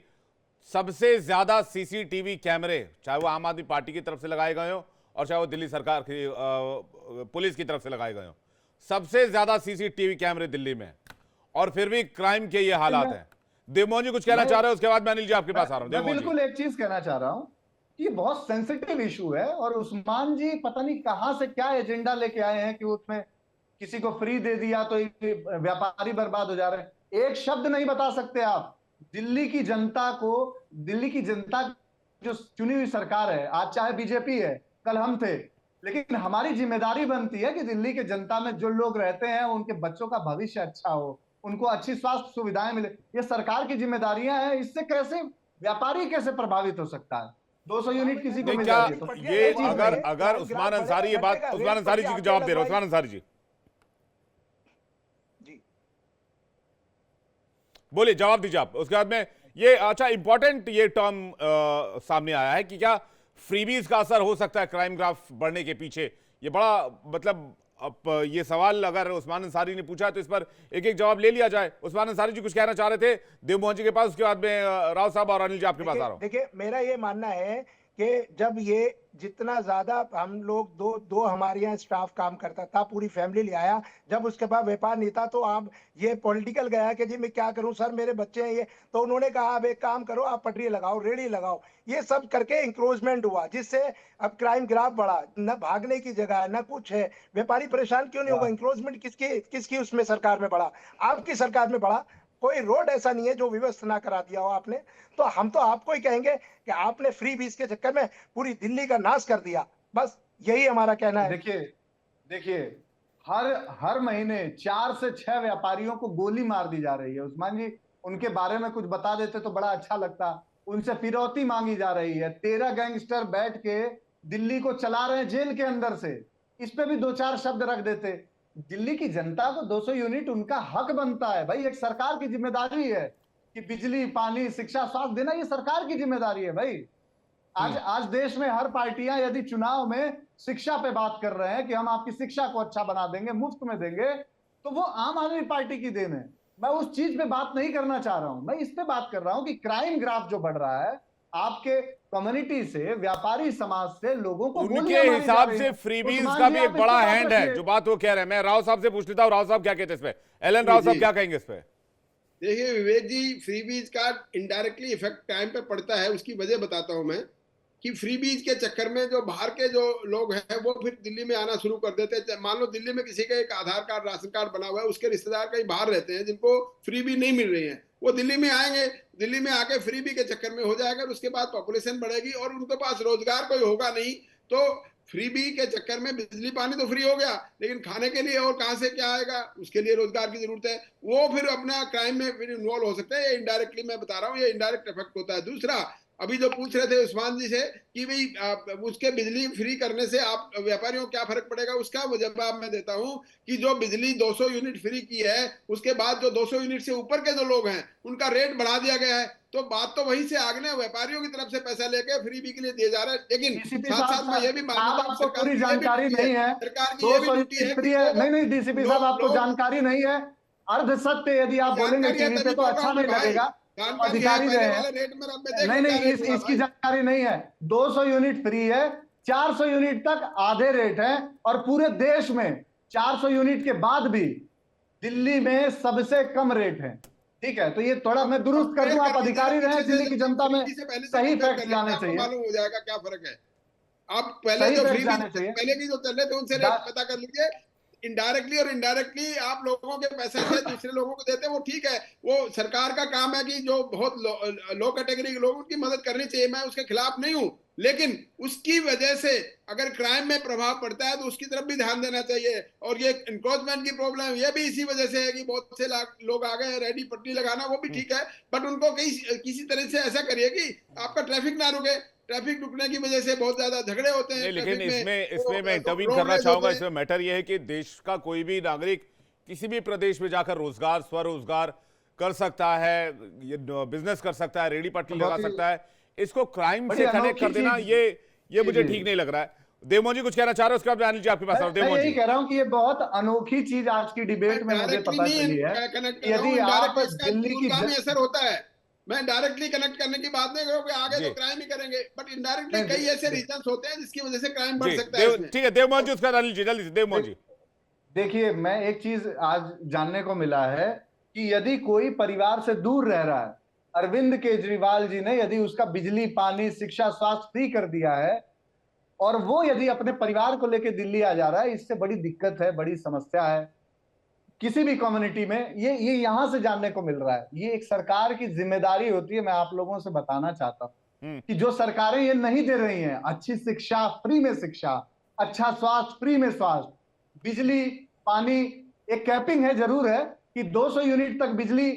सबसे ज्यादा सीसीटीवी कैमरे, चाहे वो आम आदमी पार्टी की तरफ से लगाए गए हो और चाहे वो दिल्ली सरकार की पुलिस की तरफ से लगाए गए हो, सबसे ज्यादा सीसीटीवी कैमरे दिल्ली में, और फिर भी क्राइम के ये हालात हैं। देवमोहन जी कुछ कहना चाह रहे हो? उसके बाद मैं अनिल जी आपके पास आ रहा हूँ। मैं देवमोहन जी। बिल्कुल एक चीज कहना चाह रहा हूं कि बहुत सेंसिटिव इशू है और उस्मान जी पता नहीं कहां से क्या एजेंडा लेके आए हैं कि उसमें किसी को फ्री दे दिया तो ये व्यापारी बर्बाद हो जा रहे हैं। एक शब्द नहीं बता सकते आप दिल्ली की जनता को। दिल्ली की जनता जो चुनी हुई सरकार है, आज चाहे बीजेपी है, कल हम थे, लेकिन हमारी जिम्मेदारी बनती है कि दिल्ली के जनता में जो लोग रहते हैं उनके बच्चों का भविष्य अच्छा हो, उनको अच्छी स्वास्थ्य सुविधाएं मिले। ये सरकार की जिम्मेदारियां हैं। इससे कैसे व्यापारी कैसे प्रभावित हो सकता है? 200 यूनिट किसी को नहीं, मिल क्या जाती है तो ये चीज अगर नहीं है। अगर उस्मान अंसारी ये बात, उस्मान अंसारी जी को जवाब दे रहे हो। उस्मान अंसारी जी जी बोलिए, जवाब दीजिए आप। उसके बाद में ये अच्छा इंपॉर्टेंट ये टर्म सामने आया है कि क्या फ्रीबीज का असर हो सकता है क्राइम ग्राफ बढ़ने के पीछे? ये बड़ा मतलब अब ये सवाल अगर उस्मान अंसारी ने पूछा तो इस पर एक एक जवाब ले लिया जाए। उस्मान अंसारी जी कुछ कहना चाह रहे थे देवमोहन जी के पास, उसके बाद में राव साहब और अनिल जी आपके पास आ रहा हूं। देखिए मेरा ये मानना है कि जब ये जितना ज्यादा हम लोग दो हमारे यहाँ स्टाफ काम करता था, पूरी फैमिली ले आया, जब उसके पास व्यापार नहीं था तो आप ये पॉलिटिकल गया कि जी मैं क्या करूं सर, मेरे बच्चे हैं ये, तो उन्होंने कहा आप एक काम करो, आप पटरी लगाओ, रेड़ी लगाओ। ये सब करके इंक्रोचमेंट हुआ, जिससे अब क्राइम ग्राफ बढ़ा। न भागने की जगह है, न कुछ है। व्यापारी परेशान क्यों नहीं होगा? इंक्रोचमेंट किसकी उसमें सरकार में बढ़ा? आपकी सरकार में बढ़ा। कोई रोड ऐसा नहीं है जो व्यवस्था ना करा दिया हो आपने। तो हम तो आपको ही कहेंगे कि आपने फ्री बीस के चक्कर में पूरी दिल्ली का नाश कर दिया। बस यही हमारा कहना है। देखिए हर महीने 4 से 6 व्यापारियों को गोली मार दी जा रही है। उस्मान जी उनके बारे में कुछ बता देते तो बड़ा अच्छा लगता। उनसे फिरौती मांगी जा रही है। 13 गैंगस्टर बैठ के दिल्ली को चला रहे हैं जेल के अंदर से। इस पे भी 2-4 शब्द रख देते। दिल्ली की जनता को 200 यूनिट उनका हक बनता है भाई। एक सरकार की जिम्मेदारी है कि बिजली, पानी, शिक्षा, स्वास्थ्य देना, ये सरकार की जिम्मेदारी है भाई। आज देश में हर पार्टियां यदि चुनाव में शिक्षा पे बात कर रहे हैं कि हम आपकी शिक्षा को अच्छा बना देंगे, मुफ्त में देंगे, तो वो आम आदमी पार्टी की देन है। मैं उस चीज पे बात नहीं करना चाह रहा हूं। मैं इस पे बात कर रहा हूं कि क्राइम ग्राफ जो बढ़ रहा है, आपके कम्युनिटी से, व्यापारी समाज से लोगों को उनके गोलियां मारी जा हिसाब रही से हैं। फ्रीबीज उस्मान का जी, भी आप एक इसको बड़ा बात हैंड है, रखिए। जो बात वो कह रहे हैं। मैं राव साहब से पूछ लेता हूँ, राव साहब क्या कहते हैं इस पे? एलन राव साहब जी। क्या कहेंगे इस पे? देखिए विवेक जी, फ्रीबीज का इनडायरेक्टली इफेक्ट टाइम पे पड़ता है। उसकी वजह बताता हूं मैं कि फ्रीबीज के चक्कर में जो बाहर के जो लोग हैं वो फिर दिल्ली में आना शुरू कर देते हैं। मान लो दिल्ली में किसी का एक आधार कार्ड, राशन कार्ड बना हुआ है, उसके रिश्तेदार कहीं बाहर रहते हैं जिनको फ्रीबी नहीं मिल रही है, वो दिल्ली में आएंगे, दिल्ली में आके फ्रीबी के चक्कर में हो जाएगा, उसके बाद पॉपुलेशन बढ़ेगी और उनके पास रोजगार कोई होगा नहीं। तो फ्रीबी के चक्कर में बिजली पानी तो फ्री हो गया, लेकिन खाने के लिए और कहां से क्या आएगा, उसके लिए रोजगार की जरूरत है। वो फिर अपना क्राइम में फिर इन्वॉल्व हो सकते हैं। ये इनडायरेक्टली मैं बता रहा हूँ, ये इनडायरेक्ट इफेक्ट होता है। दूसरा, अभी जो पूछ रहे थे उस्मान जी से कि भाई उसके बिजली फ्री करने से आप व्यापारियों को क्या फर्क पड़ेगा, उसका वो जवाब मैं देता हूं कि जो बिजली 200 यूनिट फ्री की है, उसके बाद जो 200 यूनिट से ऊपर के जो लोग हैं उनका रेट बढ़ा दिया गया है। तो बात तो वहीं से आगे व्यापारियों की तरफ से पैसा लेके फ्री के लिए दिए जा रहे हैं। लेकिन डीसीपी साथ साहब, साथ में ये भी मानता हूं आपको सरकार पूरी की ये भी जानकारी ड्यूटी नहीं है। सरकार की ये भी 200 ड्यूटी है यूनिट कि फ्री है। जो नहीं डीसीपी साहब, आपको लोग जानकारी नहीं है। अर्ध सत्य यदि आप बोलेंगे जानकारी है टीवी पे तभी तो बोल रहा अच्छा हूं नहीं मैं भाई। लगेगा। तो जानकारी है, अधिकारी पहले रहे वाले हैं। रेट में अब मैं नहीं देखो क्या रेट हुआ इसकी भाई। जानकारी नहीं है। 200 यूनिट फ्री है, 400 यूनिट तक आधे रेट है, और पूरे देश में 400 यूनिट के बाद भी दिल्ली में सबसे कम रेट है। ठीक है, तो ये थोड़ा मैं दुरुस्त कर दूं, आप अधिकारी रहे, दिल्ली की जनता में सही फैक्ट लाने चाहिए, मालूम हो जाएगा क्या फर्क है। आप पहले सही जो फैक्ट फ्री लाने चाहिए। पहले की जो चल रहे थे उनसे रेट पता कर लीजिए। इनडायरेक्टली और इनडायरेक्टली आप लोगों के पैसे से दूसरे लोगों को देते हैं, वो ठीक है, वो सरकार का काम है कि जो बहुत लो कैटेगरी के लोग, उनकी मदद करनी चाहिए, मैं उसके खिलाफ नहीं हूं। लेकिन उसकी वजह से अगर क्राइम में प्रभाव पड़ता है तो उसकी तरफ भी ध्यान देना चाहिए। और ये इंक्रोचमेंट की प्रॉब्लम ये भी इसी वजह से है कि बहुत से लोग आ गए रेडी पट्टी लगाना, वो भी ठीक है, बट उनको किसी तरह से ऐसा करिए कि आपका ट्रैफिक ना रुके। ट्रैफिक रुकने की वजह से बहुत ज्यादा झगड़े होते हैं नहीं, लेकिन ट्रैफिक में, इसमें मैं इंटरवीन रोड करना रेज चाहूंगा। होते हैं। इसमें मैटर यह है कि देश का कोई भी नागरिक किसी भी प्रदेश में जाकर रोजगार, स्वरोजगार कर सकता है, बिजनेस कर सकता है, रेडी पट्टी लगा सकता है। इसको क्राइम से कनेक्ट कर देना, ये मुझे ठीक नहीं लग रहा है। देवमोहन जी कुछ कहना चाह रहे हो, उसके बाद अनिल जी आपके पास। मैं देवमोहन यही जी, कह रहा हूं कि ये बहुत अनोखी चीज आज की डिबेट में मुझे पता चली है। यदि आप दिल्ली की में असर होता है, मैं डायरेक्टली कनेक्ट करने की बात नहीं करूँ, आगे तो क्राइम ही करेंगे, बट इनडायरेक्टली कई ऐसे रीजंस होते हैं जिसकी वजह से क्राइम बढ़ सकता है इसमें। ठीक है देवमोहन जी, उसके बाद अनिल जी, जल्दी से देवमोहन जी। देखिए, मैं एक चीज आज जानने को मिला है कि यदि कोई परिवार से दूर रह रहा है, अरविंद केजरीवाल जी ने यदि उसका बिजली, पानी, शिक्षा, स्वास्थ्य फ्री कर दिया है, और वो यदि अपने परिवार को लेकर दिल्ली आ जा रहा है, इससे बड़ी दिक्कत है, बड़ी समस्या है किसी भी कम्युनिटी में। ये यहां से जानने को मिल रहा है। ये एक सरकार की जिम्मेदारी होती है। मैं आप लोगों से बताना चाहता हूं कि जो सरकारें ये नहीं दे रही हैं, अच्छी शिक्षा फ्री में शिक्षा, अच्छा स्वास्थ्य फ्री में स्वास्थ्य, बिजली, पानी, एक कैपिंग है, जरूर है कि 200 यूनिट तक बिजली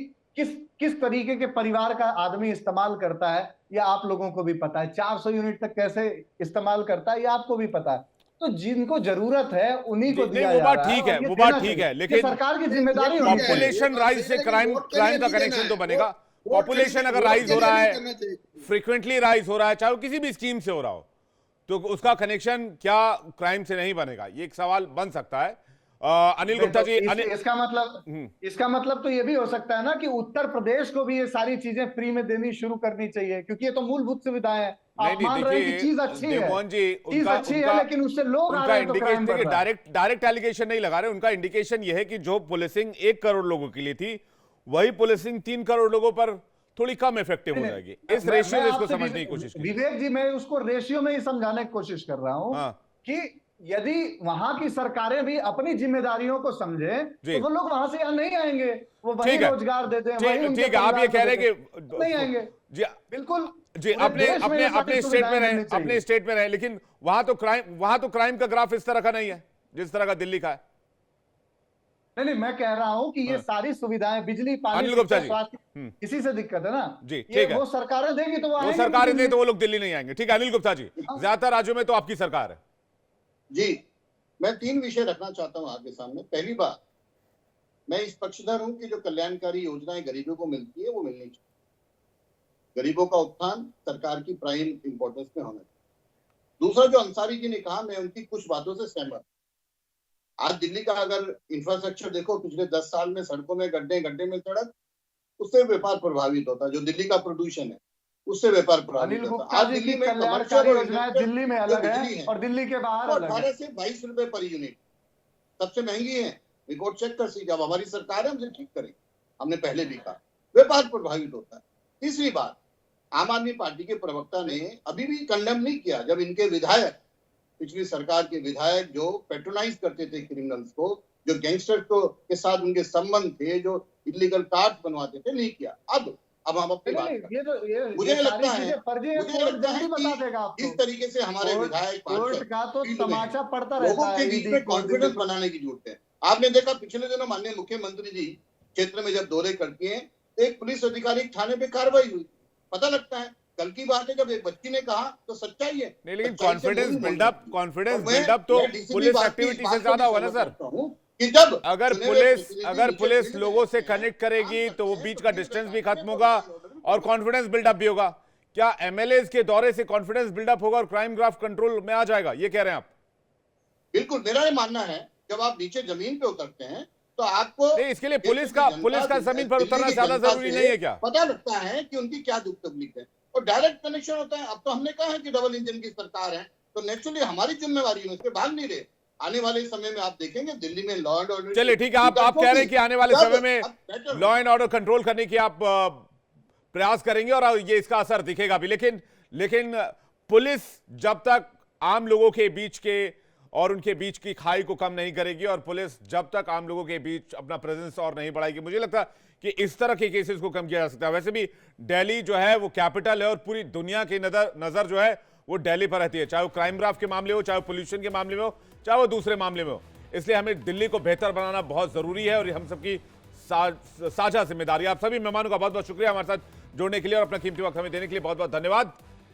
किस तरीके के परिवार का आदमी इस्तेमाल करता है, ये आप लोगों को भी पता है। 400 यूनिट तक कैसे इस्तेमाल करता है, ये आपको भी पता है। तो जिनको जरूरत है उन्हीं को दिया जा रहा है। ठीक है, वो बात ठीक है, लेकिन सरकार की जिम्मेदारी पॉपुलेशन राइज से क्राइम का कनेक्शन तो बनेगा। पॉपुलेशन अगर राइज हो रहा है, फ्रीक्वेंटली राइज हो रहा है, चाहे वो किसी भी स्कीम से हो रहा हो, तो उसका कनेक्शन क्या क्राइम से नहीं बनेगा, ये एक सवाल बन सकता है। अनिल गुप्ता जी, इसका मतलब तो ये भी हो सकता है ना कि उत्तर प्रदेश को भी ये सारी चीजें फ्री में देनी शुरू करनी चाहिए, क्योंकि ये तो मूलभूत सुविधाएं हैं। आप मान रहे हैं कि चीज अच्छी है, चीज अच्छी है, लेकिन उससे लोग आ रहे हैं तो क्राइम बढ़ रहा है। डायरेक्ट एलिगेशन नहीं लगा रहे, उनका इंडिकेशन यह है कि जो पुलिसिंग 1 करोड़ लोगों के लिए थी, वही पुलिसिंग 3 करोड़ लोगों पर थोड़ी कम इफेक्टिव हो जाएगी। इस रेशियो में इसको समझने की कोशिश की। विवेक जी, मैं उसको रेशियो में ही समझाने की कोशिश कर रहा हूं कि यदि वहां की सरकारें भी अपनी जिम्मेदारियों को समझे तो वो लोग वहां से यहाँ नहीं आएंगे, वो वही रोजगार देते हैं, वही उनके ठीक है, आप ये कह रहे हैं कि नहीं आएंगे जी, बिल्कुल जी, अपने स्टेट में रहे, अपने स्टेट में रहे, लेकिन वहां तो क्राइम का ग्राफ इस तरह का नहीं है जिस तरह का दिल्ली का है। नहीं, मैं कह रहा हूं कि ये सारी सुविधाएं, बिजली, पानी, स्वास्थ्य, इसी से दिक्कत है ना जी। ठीक है, वो सरकारें देंगी तो वो सरकारें दें तो वो लोग दिल्ली नहीं आएंगे। ठीक है अनिल गुप्ता जी, ज्यादातर राज्यों में तो आपकी सरकार है जी। मैं 3 विषय रखना चाहता हूं आपके सामने। पहली बात, मैं इस पक्षधर हूं कि जो कल्याणकारी योजनाएं गरीबों को मिलती है वो मिलनी चाहिए। गरीबों का उत्थान सरकार की प्राइम इंपॉर्टेंस में होना चाहिए। दूसरा, जो अंसारी जी ने कहा, मैं उनकी कुछ बातों से सहमत। आज दिल्ली का अगर इंफ्रास्ट्रक्चर देखो, पिछले 10 साल में सड़कों में गड्ढे में सड़क, उससे व्यापार प्रभावित होता है। जो दिल्ली का प्रदूषण है, उससे व्यापार प्रभावित अनिल होता गुप्ता आज जी दिल्ली की में कल्याणकारी कमर्शियल और योजनाएं इंडस्ट्रियल दिल्ली में जो अलग बिजली है है और दिल्ली के बाहर वो अलग है। 18 से 22 रुपए पर यूनिट सबसे महंगी है। रिकॉर्ड चेक कर सकते, जब हमारी सरकार है हमसे ठीक करें, हमने पहले भी कहा व्यापार प्रभावित होता है। तीसरी बात, आम आदमी पार्टी के प्रवक्ता ने अभी भी कंडेम नहीं किया जब इनके विधायक, पिछली सरकार के विधायक जो पेट्रोनाइज करते थे क्रिमिनल्स को, जो गैंगस्टर्स को के साथ उनके संबंध थे, जो इलीगल कार्ड बनवाते थे, नहीं किया। अब हम अपनी बात ये तो मुझे लगता है जल्दी बता देगा आपको। इस तरीके से हमारे विधायक कोर्ट का तो फील्ड में तमाचा पड़ता रहता लोगों है। के बीच में कॉन्फिडेंस बनाने की जरूरत है। आपने देखा पिछले दिनों माननीय मुख्यमंत्री जी क्षेत्र में जब दौरे करती हैं, एक पुलिस अधिकारी थाने पे कार्रवाई हुई, पता लगता है। कल की बात है, जब एक बच्ची ने कहा तो सच्चाई है। नहीं, लेकिन कॉन्फिडेंस बिल्डअप तो पुलिस एक्टिविटी से ज्यादा होगा ना सर। कि जब अगर पुलिस लोगों से कनेक्ट करेगी तो वो बीच का डिस्टेंस भी खत्म होगा और कॉन्फिडेंस बिल्डअप भी होगा। क्या एमएलएस के दौरे से कॉन्फिडेंस बिल्डअप होगा और क्राइम ग्राफ कंट्रोल में आ जाएगा, ये कह रहे हैं आप? बिल्कुल, मेरा ये मानना है जब आप नीचे जमीन पे उतरते हैं तो आपको नहीं, इसके लिए पुलिस का जमीन पर उतरना ज्यादा जरूरी नहीं है क्या? पता लगता है कि उनकी क्या दुख तकलीफ है और डायरेक्ट कनेक्शन होता है। अब तो हमने कहा है कि डबल इंजन की सरकार है, तो नेचुरली हमारी जिम्मेवारी है, उसके भाग नहीं रहे। आने वाले समय में आप देखेंगे दिल्ली में लॉ एंड ऑर्डर। चलिए ठीक है, आप कह रहे हैं कि आने वाले समय में लॉ एंड ऑर्डर कंट्रोल करने की आप प्रयास करेंगे और ये इसका असर दिखेगा भी। लेकिन पुलिस जब तक आम लोगों के बीच के और उनके बीच की खाई को कम नहीं करेगी और पुलिस जब तक आम लोगों के बीच अपना प्रेजेंस और नहीं बढ़ाएगी, मुझे लगता है कि इस तरह के केसेस को कम किया जा सकता है। वैसे भी दिल्ली जो है वो कैपिटल है और पूरी दुनिया की नजर जो है वो दिल्ली पर रहती है, चाहे वो क्राइम ग्राफ के मामले हो, चाहे वो पोल्यूशन के मामले में हो, चाहे वो दूसरे मामले में हो। इसलिए हमें दिल्ली को बेहतर बनाना बहुत जरूरी है और ये हम सबकी साझा जिम्मेदारी। आप सभी मेहमानों का बहुत बहुत शुक्रिया हमारे साथ जुड़ने के लिए और अपना कीमती वक्त हमें देने के लिए बहुत बहुत धन्यवाद।